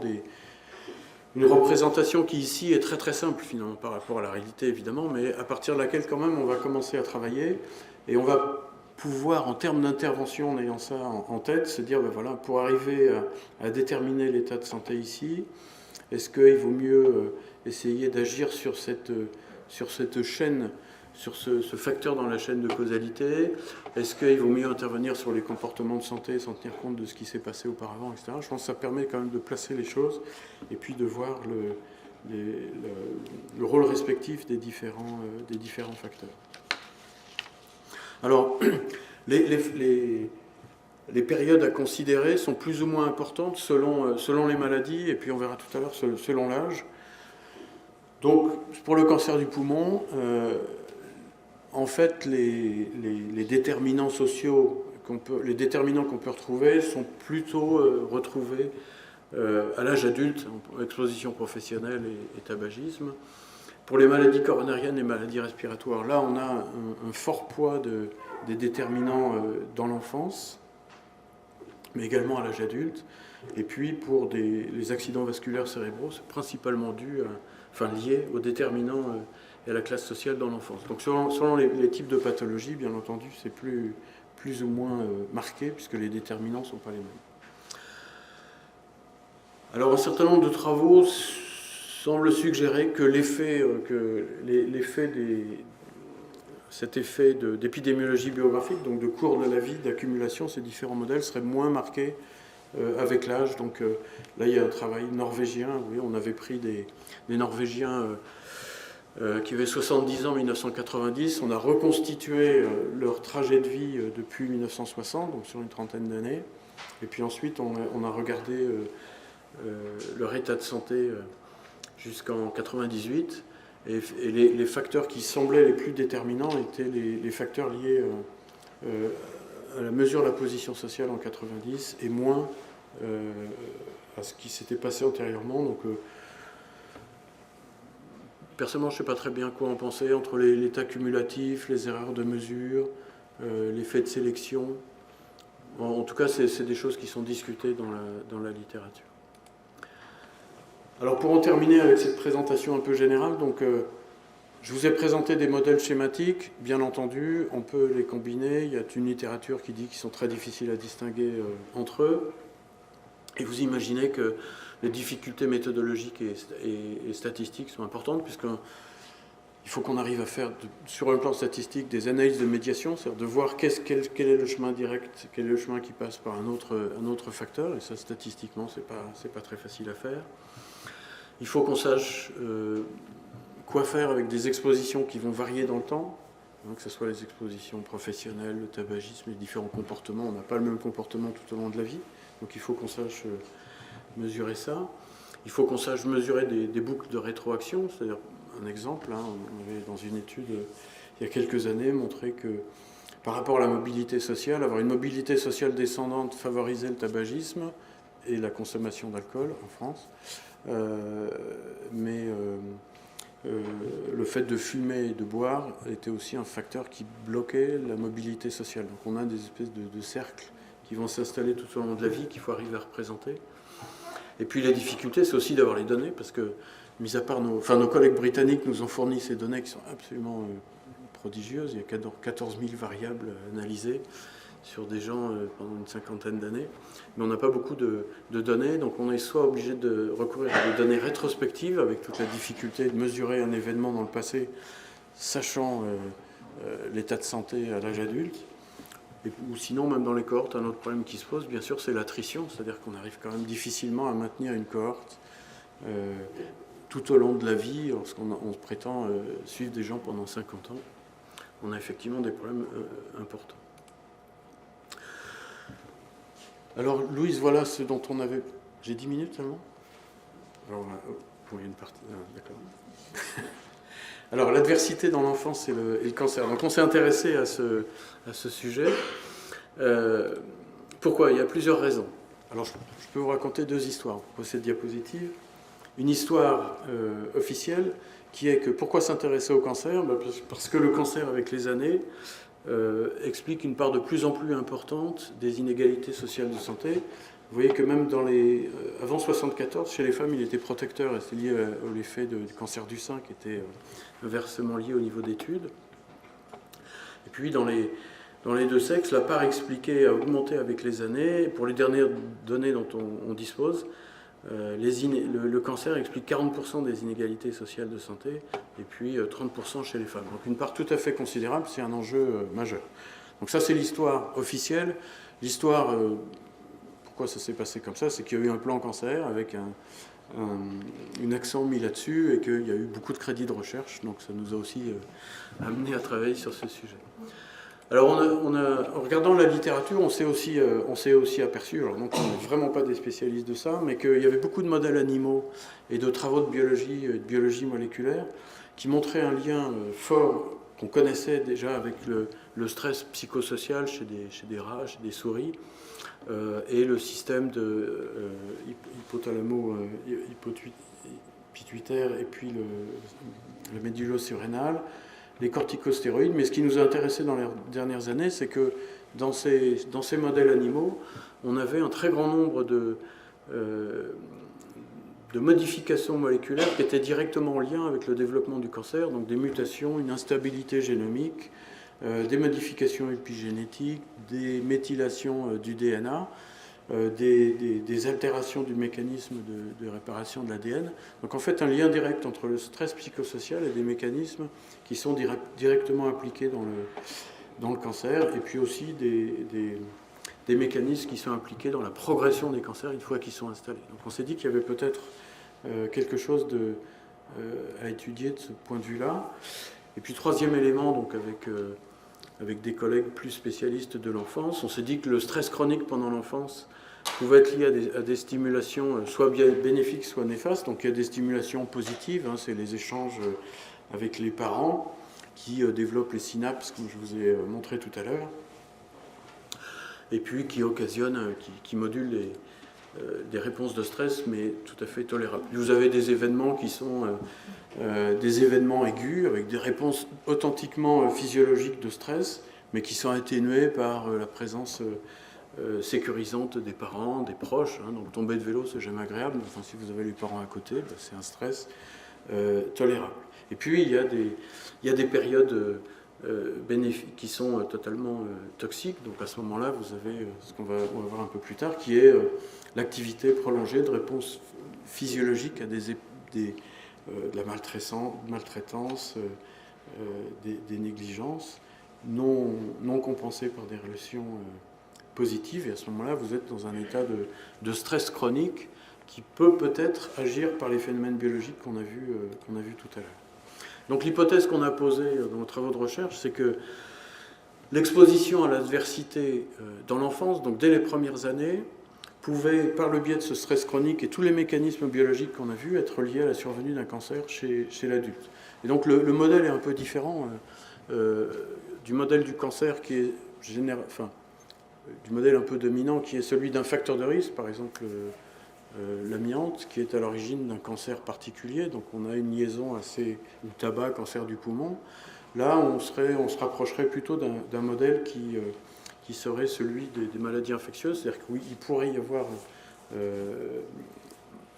S1: une représentation qui ici est très très simple finalement par rapport à la réalité évidemment, mais à partir de laquelle quand même on va commencer à travailler, et on va pouvoir, en termes d'intervention, en ayant ça en tête, se dire, ben voilà, pour arriver à déterminer l'état de santé ici, est-ce qu'il vaut mieux essayer d'agir sur cette chaîne, sur ce facteur dans la chaîne de causalité? Est-ce qu'il vaut mieux intervenir sur les comportements de santé sans tenir compte de ce qui s'est passé auparavant, etc. Je pense que ça permet quand même de placer les choses et puis de voir le rôle respectif des différents facteurs. Alors, les périodes à considérer sont plus ou moins importantes selon les maladies, et puis on verra tout à l'heure selon l'âge. Donc, pour le cancer du poumon, en fait, les déterminants sociaux, les déterminants qu'on peut retrouver sont plutôt retrouvés à l'âge adulte, exposition professionnelle et tabagisme. Pour les maladies coronariennes et maladies respiratoires, là, on a un fort poids des déterminants dans l'enfance, mais également à l'âge adulte. Et puis, pour les accidents vasculaires cérébraux, c'est principalement lié aux déterminants et à la classe sociale dans l'enfance. Donc, selon les types de pathologies, bien entendu, c'est plus ou moins marqué, puisque les déterminants ne sont pas les mêmes. Alors, un certain nombre de travaux semble suggérer que cet effet d'épidémiologie biographique, donc de cours de la vie, d'accumulation, ces différents modèles seraient moins marqués avec l'âge. Donc là, il y a un travail norvégien. Oui, on avait pris des Norvégiens qui avaient 70 ans en 1990. On a reconstitué leur trajet de vie depuis 1960, donc sur une trentaine d'années. Et puis ensuite, on a regardé leur état de santé jusqu'en 1998, et les facteurs qui semblaient les plus déterminants étaient les facteurs liés à la mesure de la position sociale en 1990 et moins à ce qui s'était passé antérieurement. Donc, personnellement, je ne sais pas très bien quoi en penser entre l'état cumulatif, les erreurs de mesure, l'effet de sélection. En tout cas, c'est des choses qui sont discutées dans la littérature. Alors pour en terminer avec cette présentation un peu générale, donc, je vous ai présenté des modèles schématiques, bien entendu, on peut les combiner, il y a une littérature qui dit qu'ils sont très difficiles à distinguer entre eux, et vous imaginez que les difficultés méthodologiques et statistiques sont importantes, puisqu'il faut qu'on arrive à faire, sur un plan statistique, des analyses de médiation, c'est-à-dire de voir quel est le chemin direct, quel est le chemin qui passe par un autre facteur, et ça statistiquement c'est pas très facile à faire. Il faut qu'on sache quoi faire avec des expositions qui vont varier dans le temps, hein, que ce soit les expositions professionnelles, le tabagisme, les différents comportements. On n'a pas le même comportement tout au long de la vie, donc il faut qu'on sache mesurer ça. Il faut qu'on sache mesurer des boucles de rétroaction, c'est-à-dire un exemple, hein, on avait dans une étude il y a quelques années montré que par rapport à la mobilité sociale, avoir une mobilité sociale descendante favorisait le tabagisme et la consommation d'alcool en France. Mais le fait de fumer et de boire était aussi un facteur qui bloquait la mobilité sociale. Donc on a des espèces de cercles qui vont s'installer tout au long de la vie qu'il faut arriver à représenter. Et puis la difficulté, c'est aussi d'avoir les données, parce que, mis à part nos collègues britanniques nous ont fourni ces données qui sont absolument prodigieuses. Il y a 14 000 variables analysées sur des gens pendant une cinquantaine d'années. Mais on n'a pas beaucoup de données, donc on est soit obligé de recourir à des données rétrospectives, avec toute la difficulté de mesurer un événement dans le passé, sachant l'état de santé à l'âge adulte, ou sinon, même dans les cohortes, un autre problème qui se pose, bien sûr, c'est l'attrition, c'est-à-dire qu'on arrive quand même difficilement à maintenir une cohorte tout au long de la vie, lorsqu'on prétend suivre des gens pendant 50 ans. On a effectivement des problèmes importants. Alors, Louise, voilà ce dont on avait... J'ai 10 minutes seulement ? Alors, il y a une partie... d'accord. Alors, l'adversité dans l'enfance et le cancer. Donc, on s'est intéressé à ce sujet. Pourquoi ? Il y a plusieurs raisons. Alors, je peux vous raconter 2 histoires pour cette diapositive. Une histoire officielle qui est que pourquoi s'intéresser au cancer ? Parce que le cancer, avec les années, explique une part de plus en plus importante des inégalités sociales de santé. Vous voyez que même avant 1974, chez les femmes, il était protecteur, et c'est lié à l'effet du cancer du sein qui était inversement lié au niveau d'études. Et puis, dans les dans les deux sexes, la part expliquée a augmenté avec les années. Pour les dernières données dont on dispose, le cancer explique 40% des inégalités sociales de santé et puis 30% chez les femmes. Donc une part tout à fait considérable, c'est un enjeu majeur. Donc ça, c'est l'histoire officielle. L'histoire, pourquoi ça s'est passé comme ça, c'est qu'il y a eu un plan cancer avec un accent mis là-dessus et qu'il y a eu beaucoup de crédits de recherche. Donc ça nous a aussi amené à travailler sur ce sujet. Alors, en regardant la littérature, on s'est aussi aperçu, alors donc on n'est vraiment pas des spécialistes de ça, mais qu'il y avait beaucoup de modèles animaux et de travaux de biologie moléculaire qui montraient un lien fort qu'on connaissait déjà avec le stress psychosocial chez des rats, chez des souris, et le système de hypothalamo-pituitaire et puis le médulo-surrénal, les corticostéroïdes, mais ce qui nous a intéressé dans les dernières années, c'est que dans ces modèles animaux, on avait un très grand nombre de modifications moléculaires qui étaient directement en lien avec le développement du cancer, donc des mutations, une instabilité génomique, des modifications épigénétiques, des méthylations du DNA, des altérations du mécanisme de réparation de l'ADN. Donc en fait un lien direct entre le stress psychosocial et des mécanismes qui sont directement impliqués dans le cancer, et puis aussi des mécanismes qui sont impliqués dans la progression des cancers une fois qu'ils sont installés. Donc on s'est dit qu'il y avait peut-être quelque chose à étudier de ce point de vue-là. Et puis troisième élément, donc avec des collègues plus spécialistes de l'enfance, on s'est dit que le stress chronique pendant l'enfance pouvait être lié à des stimulations soit bien bénéfiques, soit néfastes. Donc il y a des stimulations positives, hein, c'est les échanges avec les parents qui développent les synapses, comme je vous ai montré tout à l'heure, et puis qui occasionnent, qui modulent des réponses de stress, mais tout à fait tolérables. Vous avez des événements qui sont des événements aigus, avec des réponses authentiquement physiologiques de stress, mais qui sont atténuées par la présence sécurisante des parents, des proches. Hein. Donc tomber de vélo, c'est jamais agréable, mais enfin, si vous avez les parents à côté, ben, c'est un stress tolérable. Et puis il y a des périodes bénéfiques qui sont totalement toxiques. Donc à ce moment-là, vous avez ce qu'on va voir un peu plus tard, qui est l'activité prolongée de réponse physiologique à de la maltraitance, des négligences non compensées par des relations positives. Et à ce moment-là, vous êtes dans un état de stress chronique qui peut-être agir par les phénomènes biologiques qu'on a vus tout à l'heure. Donc l'hypothèse qu'on a posée dans nos travaux de recherche, c'est que l'exposition à l'adversité dans l'enfance, donc dès les premières années, pouvait, par le biais de ce stress chronique et tous les mécanismes biologiques qu'on a vus, être liés à la survenue d'un cancer chez l'adulte. Et donc le modèle est un peu différent du modèle du cancer qui est du modèle un peu dominant qui est celui d'un facteur de risque, par exemple l'amiante, qui est à l'origine d'un cancer particulier. Donc on a une liaison ou tabac, cancer du poumon. Là, on se rapprocherait plutôt d'un modèle qui serait celui des maladies infectieuses, c'est-à-dire qu'il pourrait y avoir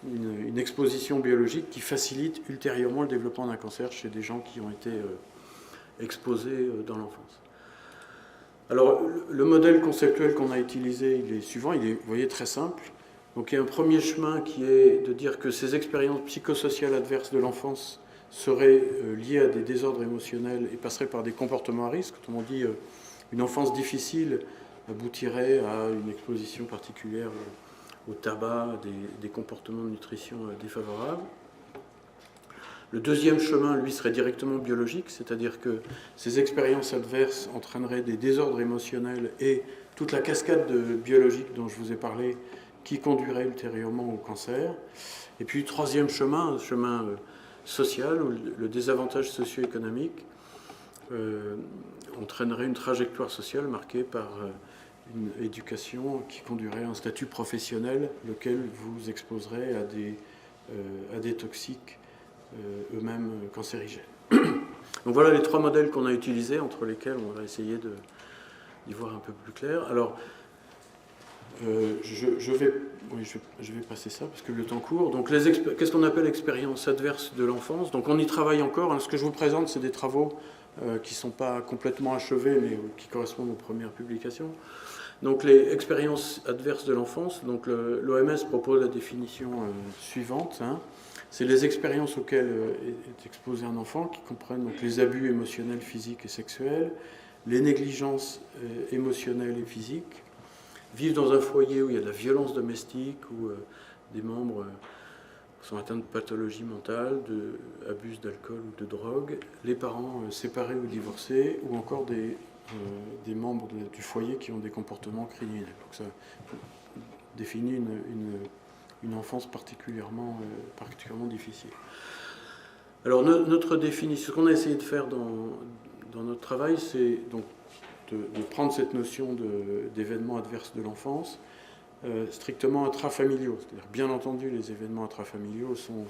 S1: une exposition biologique qui facilite ultérieurement le développement d'un cancer chez des gens qui ont été exposés dans l'enfance. Alors, le modèle conceptuel qu'on a utilisé, il est suivant, il est, vous voyez, très simple. Donc il y a un premier chemin qui est de dire que ces expériences psychosociales adverses de l'enfance seraient liées à des désordres émotionnels et passeraient par des comportements à risque. Autrement dit, une enfance difficile aboutirait à une exposition particulière au tabac, des comportements de nutrition défavorables. Le deuxième chemin, lui, serait directement biologique, c'est-à-dire que ces expériences adverses entraîneraient des désordres émotionnels et toute la cascade biologique dont je vous ai parlé qui conduirait ultérieurement au cancer. Et puis, troisième chemin, un chemin social, où le désavantage socio-économique entraînerait une trajectoire sociale marquée par une éducation qui conduirait à un statut professionnel, lequel vous exposerait à des toxiques eux-mêmes cancérigènes. Donc voilà les trois modèles qu'on a utilisés, entre lesquels on va essayer d'y voir un peu plus clair. Alors, je vais passer ça parce que le temps court. Donc, qu'est-ce qu'on appelle expérience adverse de l'enfance? Donc, on y travaille encore. Ce que je vous présente, c'est des travaux qui ne sont pas complètement achevés, mais qui correspondent aux premières publications. Donc, les expériences adverses de l'enfance, donc l'OMS propose la définition suivante. C'est les expériences auxquelles est exposé un enfant, qui comprennent donc les abus émotionnels, physiques et sexuels, les négligences émotionnelles et physiques, vivre dans un foyer où il y a de la violence domestique, où des membres sont atteints de pathologies mentales, abusent d'alcool ou de drogue, les parents séparés ou divorcés, ou encore des membres du foyer qui ont des comportements criminels. Donc ça définit une enfance particulièrement difficile. Alors notre définition, ce qu'on a essayé de faire dans notre travail, c'est donc de prendre cette notion d'événements adverses de l'enfance, strictement intrafamiliaux. C'est-à-dire, bien entendu, les événements intrafamiliaux sont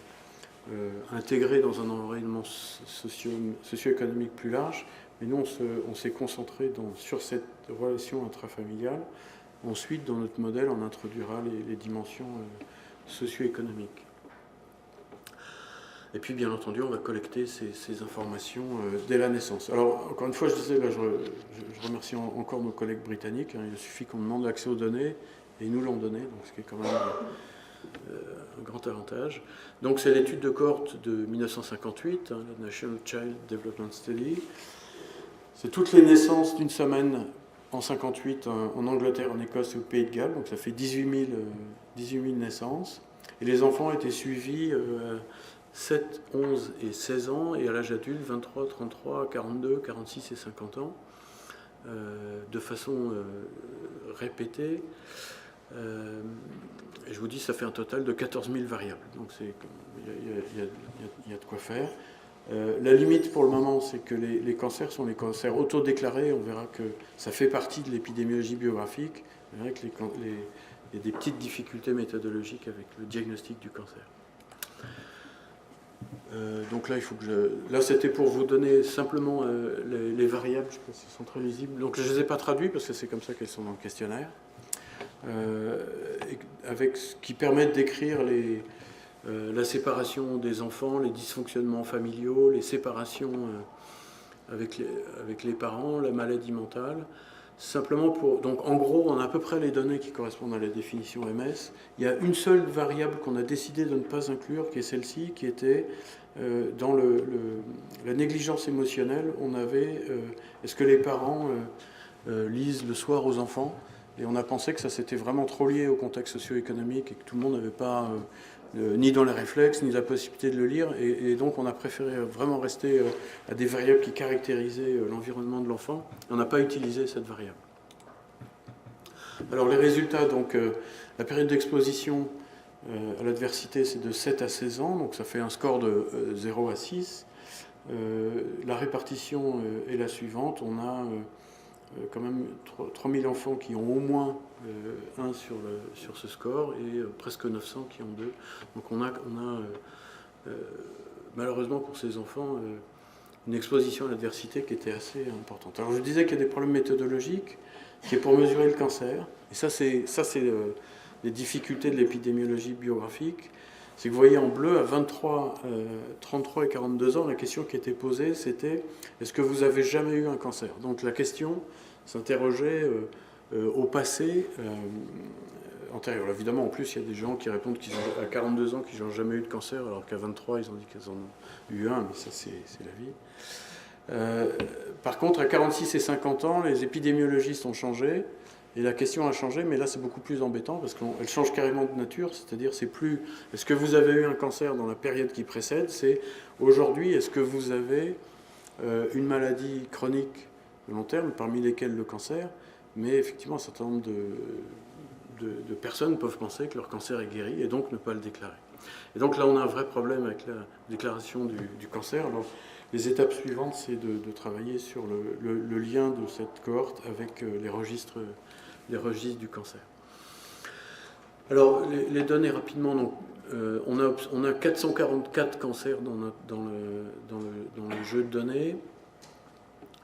S1: intégrés dans un environnement socio-économique plus large, mais nous, on s'est concentré sur cette relation intrafamiliale. Ensuite, dans notre modèle, on introduira les dimensions socio-économiques. Et puis, bien entendu, on va collecter ces informations dès la naissance. Alors, encore une fois, je disais, là, je remercie encore nos collègues britanniques. Il suffit qu'on demande l'accès aux données, et ils nous l'ont donné, donc ce qui est quand même un grand avantage. Donc, c'est l'étude de cohorte de 1958, la National Child Development Study. C'est toutes les naissances d'une semaine en 58 en Angleterre, en Écosse et au Pays de Galles. Donc, ça fait 18 000 naissances. Et les enfants étaient suivis 7, 11 et 16 ans, et à l'âge adulte, 23, 33, 42, 46 et 50 ans, de façon répétée. Et je vous dis, ça fait un total de 14 000 variables. Donc il y a de quoi faire. La limite pour le moment, c'est que les cancers sont les cancers autodéclarés. On verra que ça fait partie de l'épidémiologie biographique. On verra qu'il y a des petites difficultés méthodologiques avec le diagnostic du cancer. Donc là, là, c'était pour vous donner simplement les variables. Je ne sais pas si elles sont très lisibles. Donc je ne les ai pas traduites parce que c'est comme ça qu'elles sont dans le questionnaire. Avec ce qui permet de décrire la séparation des enfants, les dysfonctionnements familiaux, les séparations avec les parents, la maladie mentale. Simplement donc en gros, on a à peu près les données qui correspondent à la définition MS. Il y a une seule variable qu'on a décidé de ne pas inclure, qui est celle-ci, qui était dans la négligence émotionnelle. On avait est-ce que les parents lisent le soir aux enfants? Et on a pensé que ça c'était vraiment trop lié au contexte socio-économique et que tout le monde n'avait pas ni dans les réflexes, ni la possibilité de le lire. Et donc on a préféré vraiment rester à des variables qui caractérisaient l'environnement de l'enfant. On n'a pas utilisé cette variable. Alors les résultats, donc la période d'exposition à l'adversité, c'est de 7 à 16 ans, donc ça fait un score de 0 à 6. La répartition est la suivante. On a quand même 3000 enfants qui ont au moins 1 sur ce score et presque 900 qui ont 2. Donc on a malheureusement pour ces enfants une exposition à l'adversité qui était assez importante. Alors je disais qu'il y a des problèmes méthodologiques qui est pour mesurer le cancer. Et ça c'est les difficultés de l'épidémiologie biographique. C'est que vous voyez en bleu, à 23, 33 et 42 ans, la question qui était posée, c'était « Est-ce que vous avez jamais eu un cancer ?» Donc la question s'interrogeait au passé antérieur. Évidemment, en plus, il y a des gens qui répondent à 42 ans qu'ils n'ont jamais eu de cancer, alors qu'à 23, ils ont dit qu'ils en ont eu un, mais ça, c'est la vie. Par contre, à 46 et 50 ans, les épidémiologistes ont changé. Et la question a changé, mais là c'est beaucoup plus embêtant parce qu'elle change carrément de nature, c'est-à-dire c'est plus est-ce que vous avez eu un cancer dans la période qui précède, c'est aujourd'hui est-ce que vous avez une maladie chronique de long terme, parmi lesquelles le cancer, mais effectivement un certain nombre de personnes peuvent penser que leur cancer est guéri et donc ne pas le déclarer. Et donc là on a un vrai problème avec la déclaration du cancer. Alors, les étapes suivantes, c'est de travailler sur le lien de cette cohorte avec les registres du cancer. Alors, les données rapidement, donc, on a 444 cancers dans le jeu de données,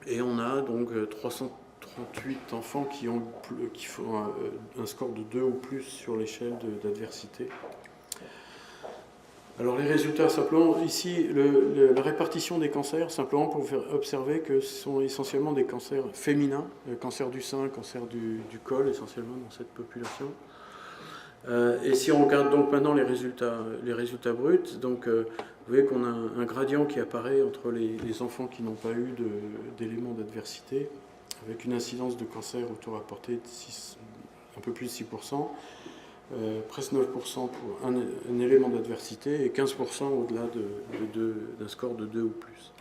S1: et on a donc 38 enfants qui font un score de 2 ou plus sur l'échelle d'adversité. Alors les résultats, simplement, ici, la répartition des cancers, simplement pour vous faire observer que ce sont essentiellement des cancers féminins, cancer du sein, cancer du col, essentiellement dans cette population. Et si on regarde donc maintenant les résultats bruts, donc vous voyez qu'on a un gradient qui apparaît entre les enfants qui n'ont pas eu d'éléments d'adversité, avec une incidence de cancer auto-rapportée de un peu plus de 6%, presque 9% pour un élément d'adversité et 15% au-delà d'un score de 2 ou plus.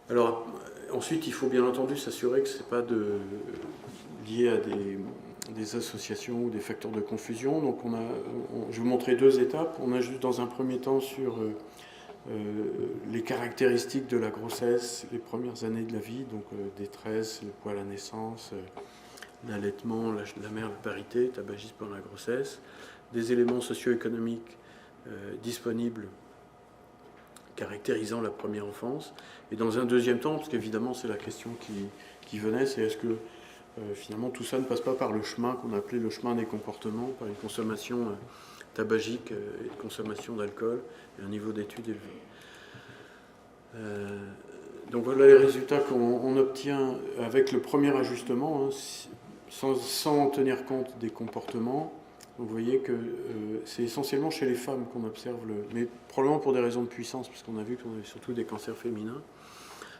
S1: Alors ensuite, il faut bien entendu s'assurer que ce n'est pas lié à des associations ou des facteurs de confusion. Donc je vais vous montrer 2 étapes. On a juste dans un premier temps sur les caractéristiques de la grossesse, les premières années de la vie, donc détresse, le poids à la naissance, l'allaitement, la mère, la parité, tabagisme pendant la grossesse, des éléments socio-économiques disponibles caractérisant la première enfance. Et dans un deuxième temps, parce qu'évidemment c'est la question qui venait, c'est est-ce que finalement tout ça ne passe pas par le chemin qu'on appelait le chemin des comportements, par une consommation tabagique et de consommation d'alcool et un niveau d'études élevé. Donc voilà les résultats qu'on obtient avec le premier ajustement, sans tenir compte des comportements. Vous voyez que c'est essentiellement chez les femmes qu'on observe, mais probablement pour des raisons de puissance, parce qu'on a vu qu'on avait surtout des cancers féminins.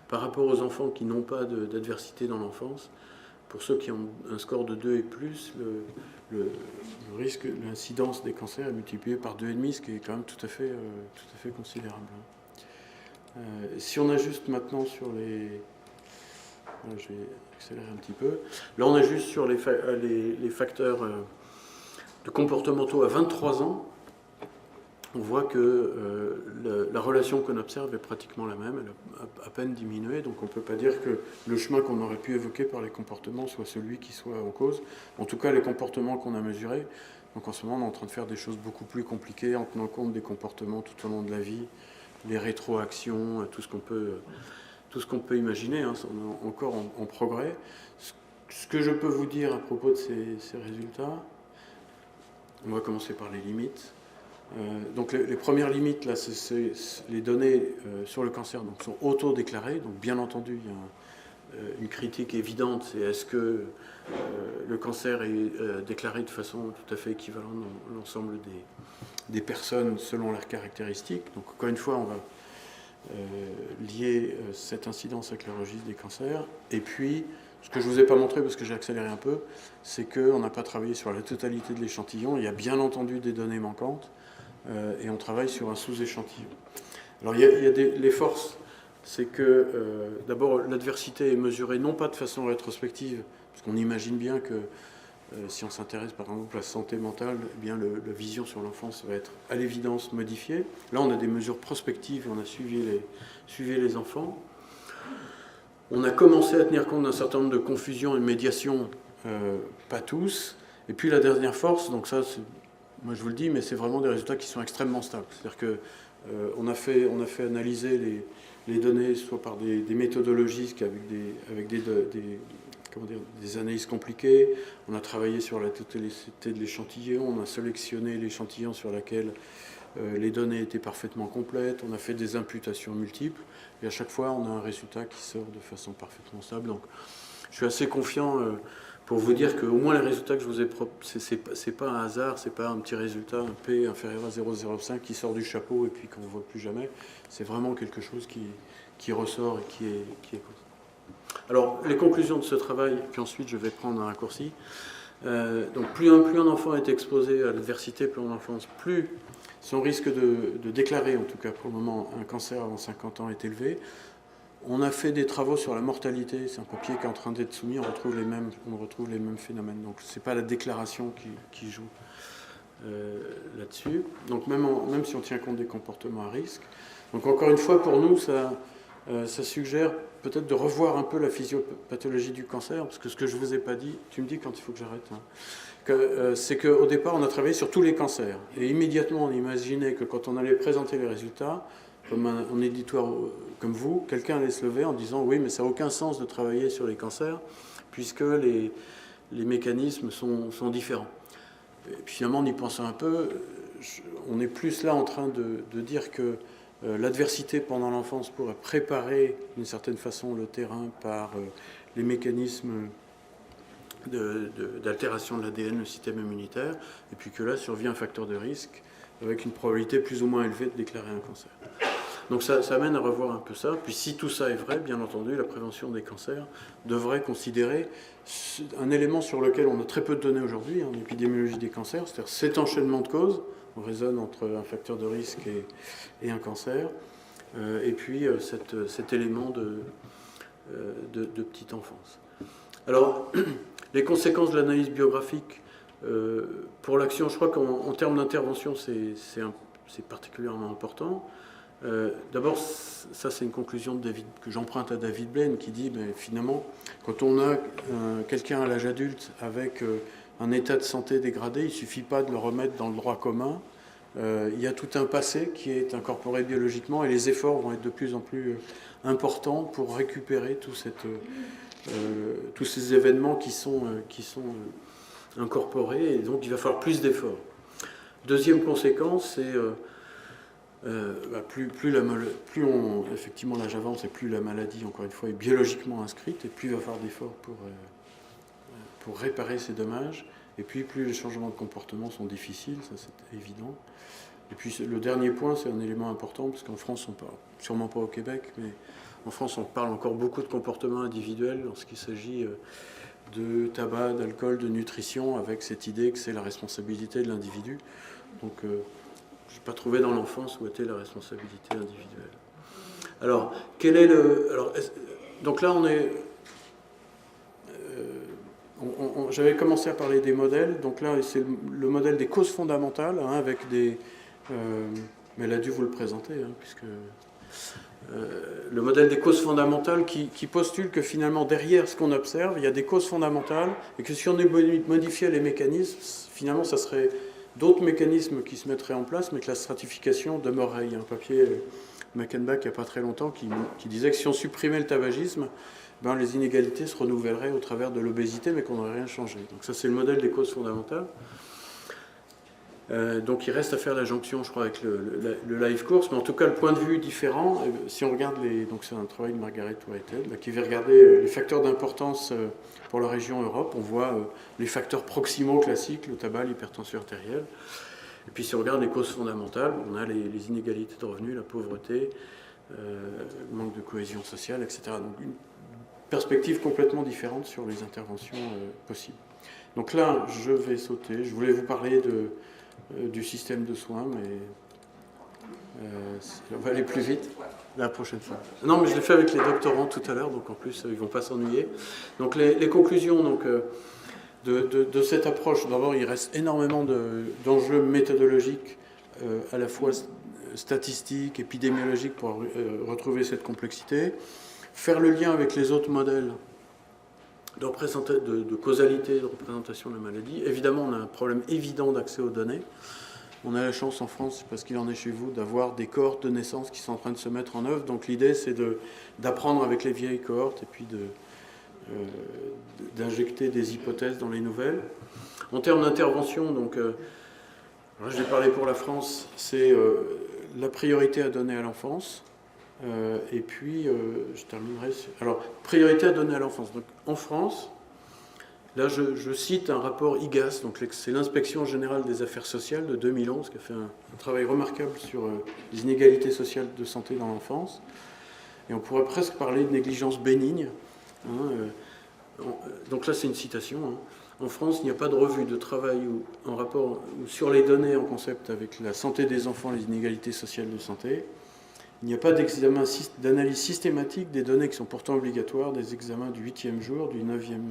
S1: Par rapport aux enfants qui n'ont pas d'adversité dans l'enfance, pour ceux qui ont un score de 2 et plus, le risque, l'incidence des cancers est multipliée par 2,5, ce qui est quand même tout à fait considérable. Si on ajuste maintenant sur les... Je vais accélérer un petit peu. Là, on ajuste sur les facteurs de comportementaux à 23 ans. On voit que la relation qu'on observe est pratiquement la même, elle a à peine diminué, donc on ne peut pas dire que le chemin qu'on aurait pu évoquer par les comportements soit celui qui soit en cause. En tout cas, les comportements qu'on a mesurés, donc en ce moment on est en train de faire des choses beaucoup plus compliquées en tenant compte des comportements tout au long de la vie, les rétroactions, tout ce qu'on peut imaginer, on est encore en progrès. Ce que je peux vous dire à propos de ces résultats, on va commencer par les limites. Donc les premières limites, là, c'est les données sur le cancer donc, sont auto-déclarées. Donc bien entendu, il y a une critique évidente, c'est est-ce que le cancer est déclaré de façon tout à fait équivalente dans l'ensemble des personnes selon leurs caractéristiques. Donc encore une fois, on va lier cette incidence avec le registre des cancers. Et puis, ce que je ne vous ai pas montré parce que j'ai accéléré un peu, c'est qu'on n'a pas travaillé sur la totalité de l'échantillon. Il y a bien entendu des données manquantes. Et on travaille sur un sous-échantillon. Alors il y a les forces, c'est que d'abord l'adversité est mesurée non pas de façon rétrospective, parce qu'on imagine bien que si on s'intéresse par exemple à la santé mentale, eh bien la vision sur l'enfance va être à l'évidence modifiée. Là on a des mesures prospectives, on a suivi les enfants. On a commencé à tenir compte d'un certain nombre de confusions et de médiations, pas tous. Et puis la dernière force, donc ça c'est... Moi, je vous le dis, mais c'est vraiment des résultats qui sont extrêmement stables. C'est-à-dire qu'on a fait analyser les données soit par des méthodologies avec des analyses compliquées. On a travaillé sur la totalité de l'échantillon. On a sélectionné l'échantillon sur lequel les données étaient parfaitement complètes. On a fait des imputations multiples. Et à chaque fois, on a un résultat qui sort de façon parfaitement stable. Donc, je suis assez confiant... pour vous dire qu'au moins les résultats que je vous ai c'est pas un hasard, c'est pas un petit résultat, un P inférieur à 0,05 qui sort du chapeau et puis qu'on ne voit plus jamais. C'est vraiment quelque chose qui ressort et qui est... Alors, les conclusions de ce travail, puis ensuite je vais prendre un raccourci. Donc, plus un enfant est exposé à l'adversité pendant l'enfance, plus son risque de déclarer, en tout cas pour le moment, un cancer avant 50 ans est élevé. On a fait des travaux sur la mortalité, c'est un papier qui est en train d'être soumis, on retrouve les mêmes phénomènes. Donc ce n'est pas la déclaration qui joue là-dessus. Donc même si on tient compte des comportements à risque. Donc encore une fois, pour nous, ça suggère peut-être de revoir un peu la physiopathologie du cancer, parce que ce que je ne vous ai pas dit, tu me dis quand il faut que j'arrête, c'est qu'au départ, on a travaillé sur tous les cancers. Et immédiatement, on imaginait que quand on allait présenter les résultats, comme un éditoire comme vous, quelqu'un allait se lever en disant oui, mais ça n'a aucun sens de travailler sur les cancers puisque les mécanismes sont différents. Et puis finalement, en y pensant un peu, on est plus là en train de dire que l'adversité pendant l'enfance pourrait préparer d'une certaine façon le terrain par les mécanismes d'altération de l'ADN, le système immunitaire, et puis que là survient un facteur de risque avec une probabilité plus ou moins élevée de déclarer un cancer. Donc ça amène à revoir un peu ça. Puis si tout ça est vrai, bien entendu, la prévention des cancers devrait considérer un élément sur lequel on a très peu de données aujourd'hui en épidémiologie des cancers, c'est-à-dire cet enchaînement de causes, on raisonne entre un facteur de risque et un cancer, et puis cet élément de petite enfance. Alors, les conséquences de l'analyse biographique pour l'action, je crois qu'en termes d'intervention, c'est particulièrement important. D'abord, ça c'est une conclusion que j'emprunte à David Blaine qui dit finalement, quand on a quelqu'un à l'âge adulte avec un état de santé dégradé, il ne suffit pas de le remettre dans le droit commun. Il y a tout un passé qui est incorporé biologiquement et les efforts vont être de plus en plus importants pour récupérer tous ces événements qui sont incorporés et donc il va falloir plus d'efforts. Deuxième conséquence, c'est effectivement l'âge avance et plus la maladie, encore une fois, est biologiquement inscrite et plus il va falloir d'efforts pour réparer ces dommages. Et puis plus les changements de comportement sont difficiles, ça c'est évident. Et puis le dernier point, c'est un élément important, parce qu'en France, on parle, sûrement pas au Québec, mais en France, on parle encore beaucoup de comportements individuels lorsqu'il s'agit de tabac, d'alcool, de nutrition, avec cette idée que c'est la responsabilité de l'individu. Donc, je n'ai pas trouvé dans l'enfance où était la responsabilité individuelle. Alors, donc là, on est... j'avais commencé à parler des modèles, donc là, c'est le modèle des causes fondamentales, avec des... mais elle a dû vous le présenter, puisque... le modèle des causes fondamentales qui postule que finalement derrière ce qu'on observe, il y a des causes fondamentales et que si on modifiait les mécanismes, finalement ça serait d'autres mécanismes qui se mettraient en place mais que la stratification demeurerait. Il y a un papier Mackenbach il n'y a pas très longtemps qui disait que si on supprimait le tabagisme, les inégalités se renouvelleraient au travers de l'obésité mais qu'on n'aurait rien changé. Donc ça c'est le modèle des causes fondamentales. Donc il reste à faire la jonction, je crois, avec le live course, mais en tout cas le point de vue différent, si on regarde donc c'est un travail de Margaret Whitehead, qui va regarder les facteurs d'importance pour la région Europe, on voit les facteurs proximaux classiques, le tabac, l'hypertension artérielle, et puis si on regarde les causes fondamentales, on a les inégalités de revenus, la pauvreté, le manque de cohésion sociale, etc. Donc une perspective complètement différente sur les interventions possibles. Donc là, je vais sauter, je voulais vous parler du système de soins, mais on va aller plus vite la prochaine fois. Non, mais je l'ai fait avec les doctorants tout à l'heure, donc en plus, ils ne vont pas s'ennuyer. Donc les conclusions de cette approche, d'abord, il reste énormément d'enjeux méthodologiques, à la fois statistiques, épidémiologiques, pour retrouver cette complexité. Faire le lien avec les autres modèles de causalité, de représentation de la maladie. Évidemment, on a un problème évident d'accès aux données. On a la chance en France, parce qu'il en est chez vous, d'avoir des cohortes de naissance qui sont en train de se mettre en œuvre. Donc l'idée, c'est d'apprendre avec les vieilles cohortes et puis d'injecter des hypothèses dans les nouvelles. En termes d'intervention, donc, là, je vais parler pour la France, c'est la priorité à donner à l'enfance. Et puis, je terminerai sur... Alors, priorité à donner à l'enfance. Donc, en France, là, je cite un rapport IGAS, donc c'est l'Inspection Générale des Affaires Sociales de 2011, qui a fait un travail remarquable sur les inégalités sociales de santé dans l'enfance. Et on pourrait presque parler de négligence bénigne. Donc là, c'est une citation. En France, il n'y a pas de revue de travail en rapport ou sur les données en concept avec la santé des enfants, les inégalités sociales de santé. Il n'y a pas d'analyse systématique des données qui sont pourtant obligatoires, des examens du 8e jour, du 9e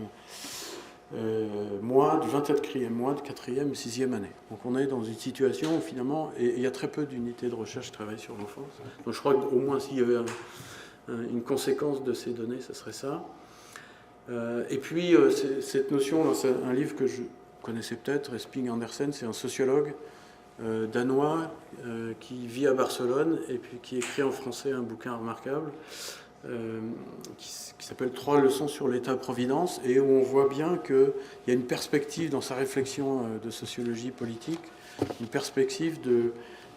S1: mois, du 24e mois, du 4e et 6e année. Donc on est dans une situation où finalement, et il y a très peu d'unités de recherche qui travaillent sur l'enfance. Donc je crois qu'au moins s'il y avait une conséquence de ces données, ce serait ça. Et puis cette notion, c'est un livre que je connaissais peut-être, Esping Andersen, c'est un sociologue danois qui vit à Barcelone et puis qui écrit en français un bouquin remarquable qui s'appelle « 3 leçons sur l'État-providence » et où on voit bien qu'il y a une perspective dans sa réflexion de sociologie politique, une perspective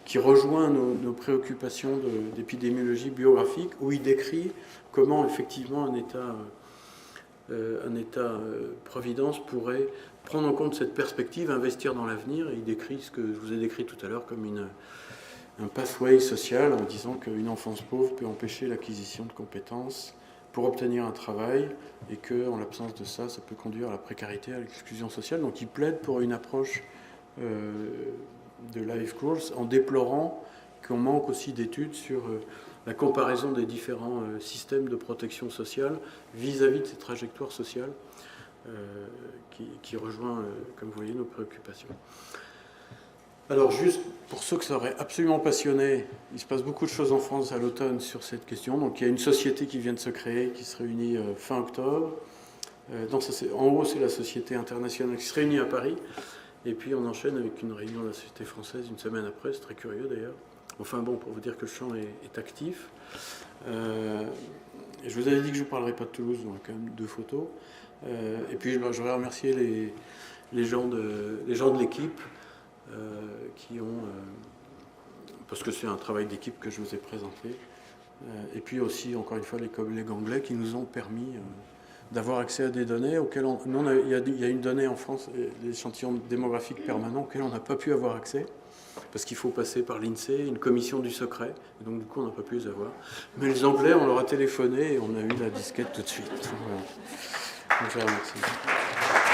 S1: qui rejoint nos préoccupations d'épidémiologie biographique, où il décrit comment effectivement un État-providence pourrait prendre en compte cette perspective, investir dans l'avenir, et il décrit ce que je vous ai décrit tout à l'heure comme un pathway social en disant qu'une enfance pauvre peut empêcher l'acquisition de compétences pour obtenir un travail et qu'en l'absence de ça, ça peut conduire à la précarité, à l'exclusion sociale. Donc il plaide pour une approche de life course en déplorant qu'on manque aussi d'études sur la comparaison des différents systèmes de protection sociale vis-à-vis de ces trajectoires sociales qui rejoint, comme vous voyez, nos préoccupations. Alors juste pour ceux que ça aurait absolument passionné, il se passe beaucoup de choses en France à l'automne sur cette question. Donc il y a une société qui vient de se créer, qui se réunit fin octobre. En haut, c'est la Société internationale qui se réunit à Paris. Et puis on enchaîne avec une réunion de la Société française une semaine après, c'est très curieux d'ailleurs. Enfin bon, pour vous dire que le champ est actif. Je vous avais dit que je ne parlerai pas de Toulouse, donc quand même 2 photos. Et puis je voudrais remercier les gens de l'équipe qui ont... parce que c'est un travail d'équipe que je vous ai présenté. Et puis aussi, encore une fois, les collègues anglais qui nous ont permis d'avoir accès à des données auxquelles il y a une donnée en France, l'échantillon démographique permanent, auquel on n'a pas pu avoir accès, parce qu'il faut passer par l'INSEE, une commission du secret, et donc du coup on n'a pas pu les avoir. Mais les Anglais, on leur a téléphoné et on a eu la disquette tout de suite. Voilà. Donc je vous remercie.